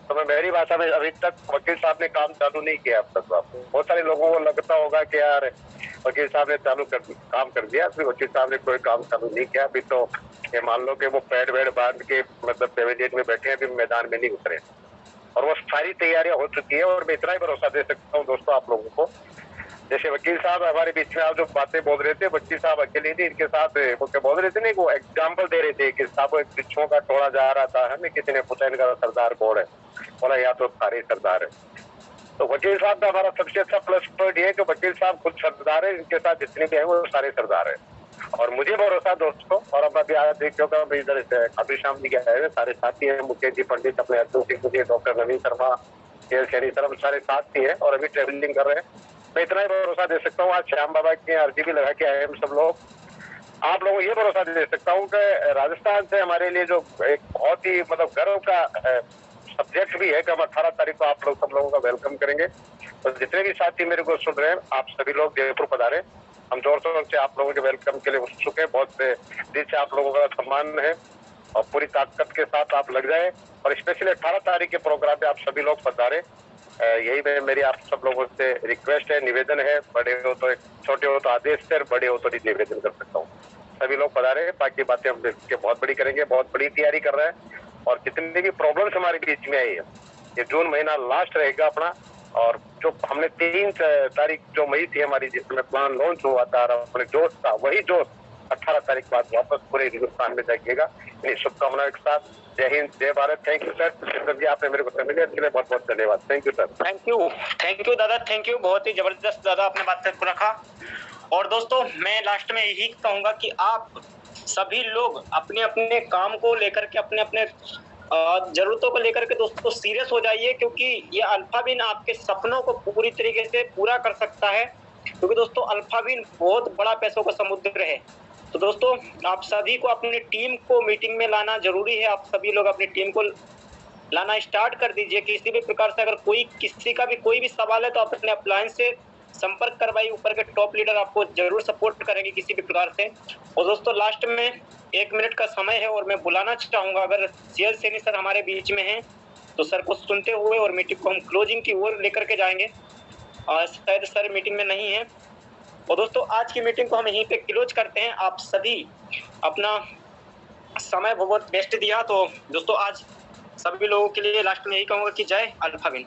तो मैं मेरी भाषा में, अभी तक वकील साहब ने काम चालू नहीं किया अब तक। बहुत सारे लोगों को लगता होगा कि यार वकील साहब ने काम कर दिया, फिर वकील साहब ने कोई काम चालू नहीं किया। अभी तो ये मान लो कि वो पैड वेड बांध के मतलब पेवेलियन में बैठे हैं, अभी मैदान में नहीं उतरे और वो सारी तैयारियां हो चुकी है। और मैं इतना ही भरोसा दे सकता हूँ दोस्तों आप लोगों को, जैसे वकील साहब हमारे बीच में आप जो बातें बोल रहे थे, वकील साहब अकेले थे, इनके साथ वो क्या बोल रहे थे नहीं, वो एग्जाम्पल दे रहे थे कि साहब एक बिच्छुओं का टोला जा रहा था, हमें किसी ने पूछा इनका सरदार कौन है, बोला या तो सारे सरदार है। तो वकील साहब का हमारा सबसे अच्छा प्लस पॉइंट ये है कि वकील साहब खुद सरदार है, इनके साथ जितने भी है वो सारे सरदार है। और मुझे भरोसा दोस्तों, और अब अभी आज देखियो का इधर खाटू श्याम जी के आए हुए सारे साथी है, मुकेश जी पंडित, अपने अर्जुन सिंह जी, डॉक्टर नवीन शर्मा, सैनी सर, सारे साथी है और अभी ट्रेवलिंग कर रहे हैं। मैं इतना ही भरोसा दे सकता हूँ, आज श्याम बाबा की अर्जी भी लगा के आए हम सब लोग। आप लोगों को ये भरोसा दे सकता हूँ कि राजस्थान से हमारे लिए जो एक बहुत ही मतलब गर्व का सब्जेक्ट भी है कि हम 18 तारीख को आप लोग सब लोगों का वेलकम करेंगे। तो जितने भी साथी मेरे को सुन रहे हैं, आप सभी लोग जयपुर पधारे, हम जोर शोर से आप लोगों के वेलकम के लिए उत्सुक है। बहुत दिल से आप लोगों का सम्मान है और पूरी ताकत के साथ आप लग जाए। और स्पेशली 18 तारीख के प्रोग्राम पे आप सभी लोग पधारे, यही मेरी आप सब लोगों से रिक्वेस्ट है, निवेदन है। बड़े हो तो छोटे हो तो आदेश से, बड़े हो तो निवेदन कर सकता हूँ। सभी लोग पधारे, बाकी बातें हम के बहुत बड़ी करेंगे, बहुत बड़ी तैयारी कर रहे हैं। और जितनी भी प्रॉब्लम्स हमारे बीच में आई है, ये जून महीना लास्ट रहेगा अपना। और जो हमने 3 तारीख जो मई थी हमारी, जिसमें प्लान लॉन्च हुआ था, अपने जोश था, वही जोश 18 तारीख बाद वापस पूरे हिंदुस्तान में जाइएगा। इन शुभकामनाओं के साथ जय हिंद, जय भारत। थैंक यू सर जी, आपने मेरे को समय दिया, इसके लिए बहुत बहुत धन्यवाद। Thank you sir. Thank you दादा, थैंक यू, बहुत ही जबरदस्त दादा आपने बात को रखा। और दोस्तों मैं लास्ट में यही कहूंगा कि आप सभी लोग अपने अपने काम को लेकर के, अपने अपने जरूरतों को लेकर के दोस्तों सीरियस हो जाइए, क्योंकि ये अल्फाविन आपके सपनों को पूरी तरीके से पूरा कर सकता है। क्योंकि दोस्तों अल्फाविन बहुत बड़ा पैसों का समुद्र है। तो दोस्तों आप सभी को अपनी टीम को मीटिंग में लाना जरूरी है। आप सभी लोग अपनी टीम को लाना स्टार्ट कर दीजिए। किसी भी प्रकार से अगर किसी का भी कोई भी सवाल है तो आप अपने अपलाइन से संपर्क करवाइए, ऊपर के टॉप लीडर आपको जरूर सपोर्ट करेंगे किसी भी प्रकार से। और दोस्तों लास्ट में 1 मिनट का समय है और मैं बुलाना चाहूंगा, अगर सीएल सैनी सर हमारे बीच में हैं तो सर को सुनते हुए और मीटिंग को हम क्लोजिंग की ओर लेकर के जाएंगे। शायद सर मीटिंग में नहीं है। और दोस्तों आज की मीटिंग को हम यहीं पे क्लोज करते हैं। आप सभी अपना समय बहुत बेस्ट दिया। तो दोस्तों आज सभी लोगों के लिए लास्ट में यही कहूंगा कि जय अल्फाविन।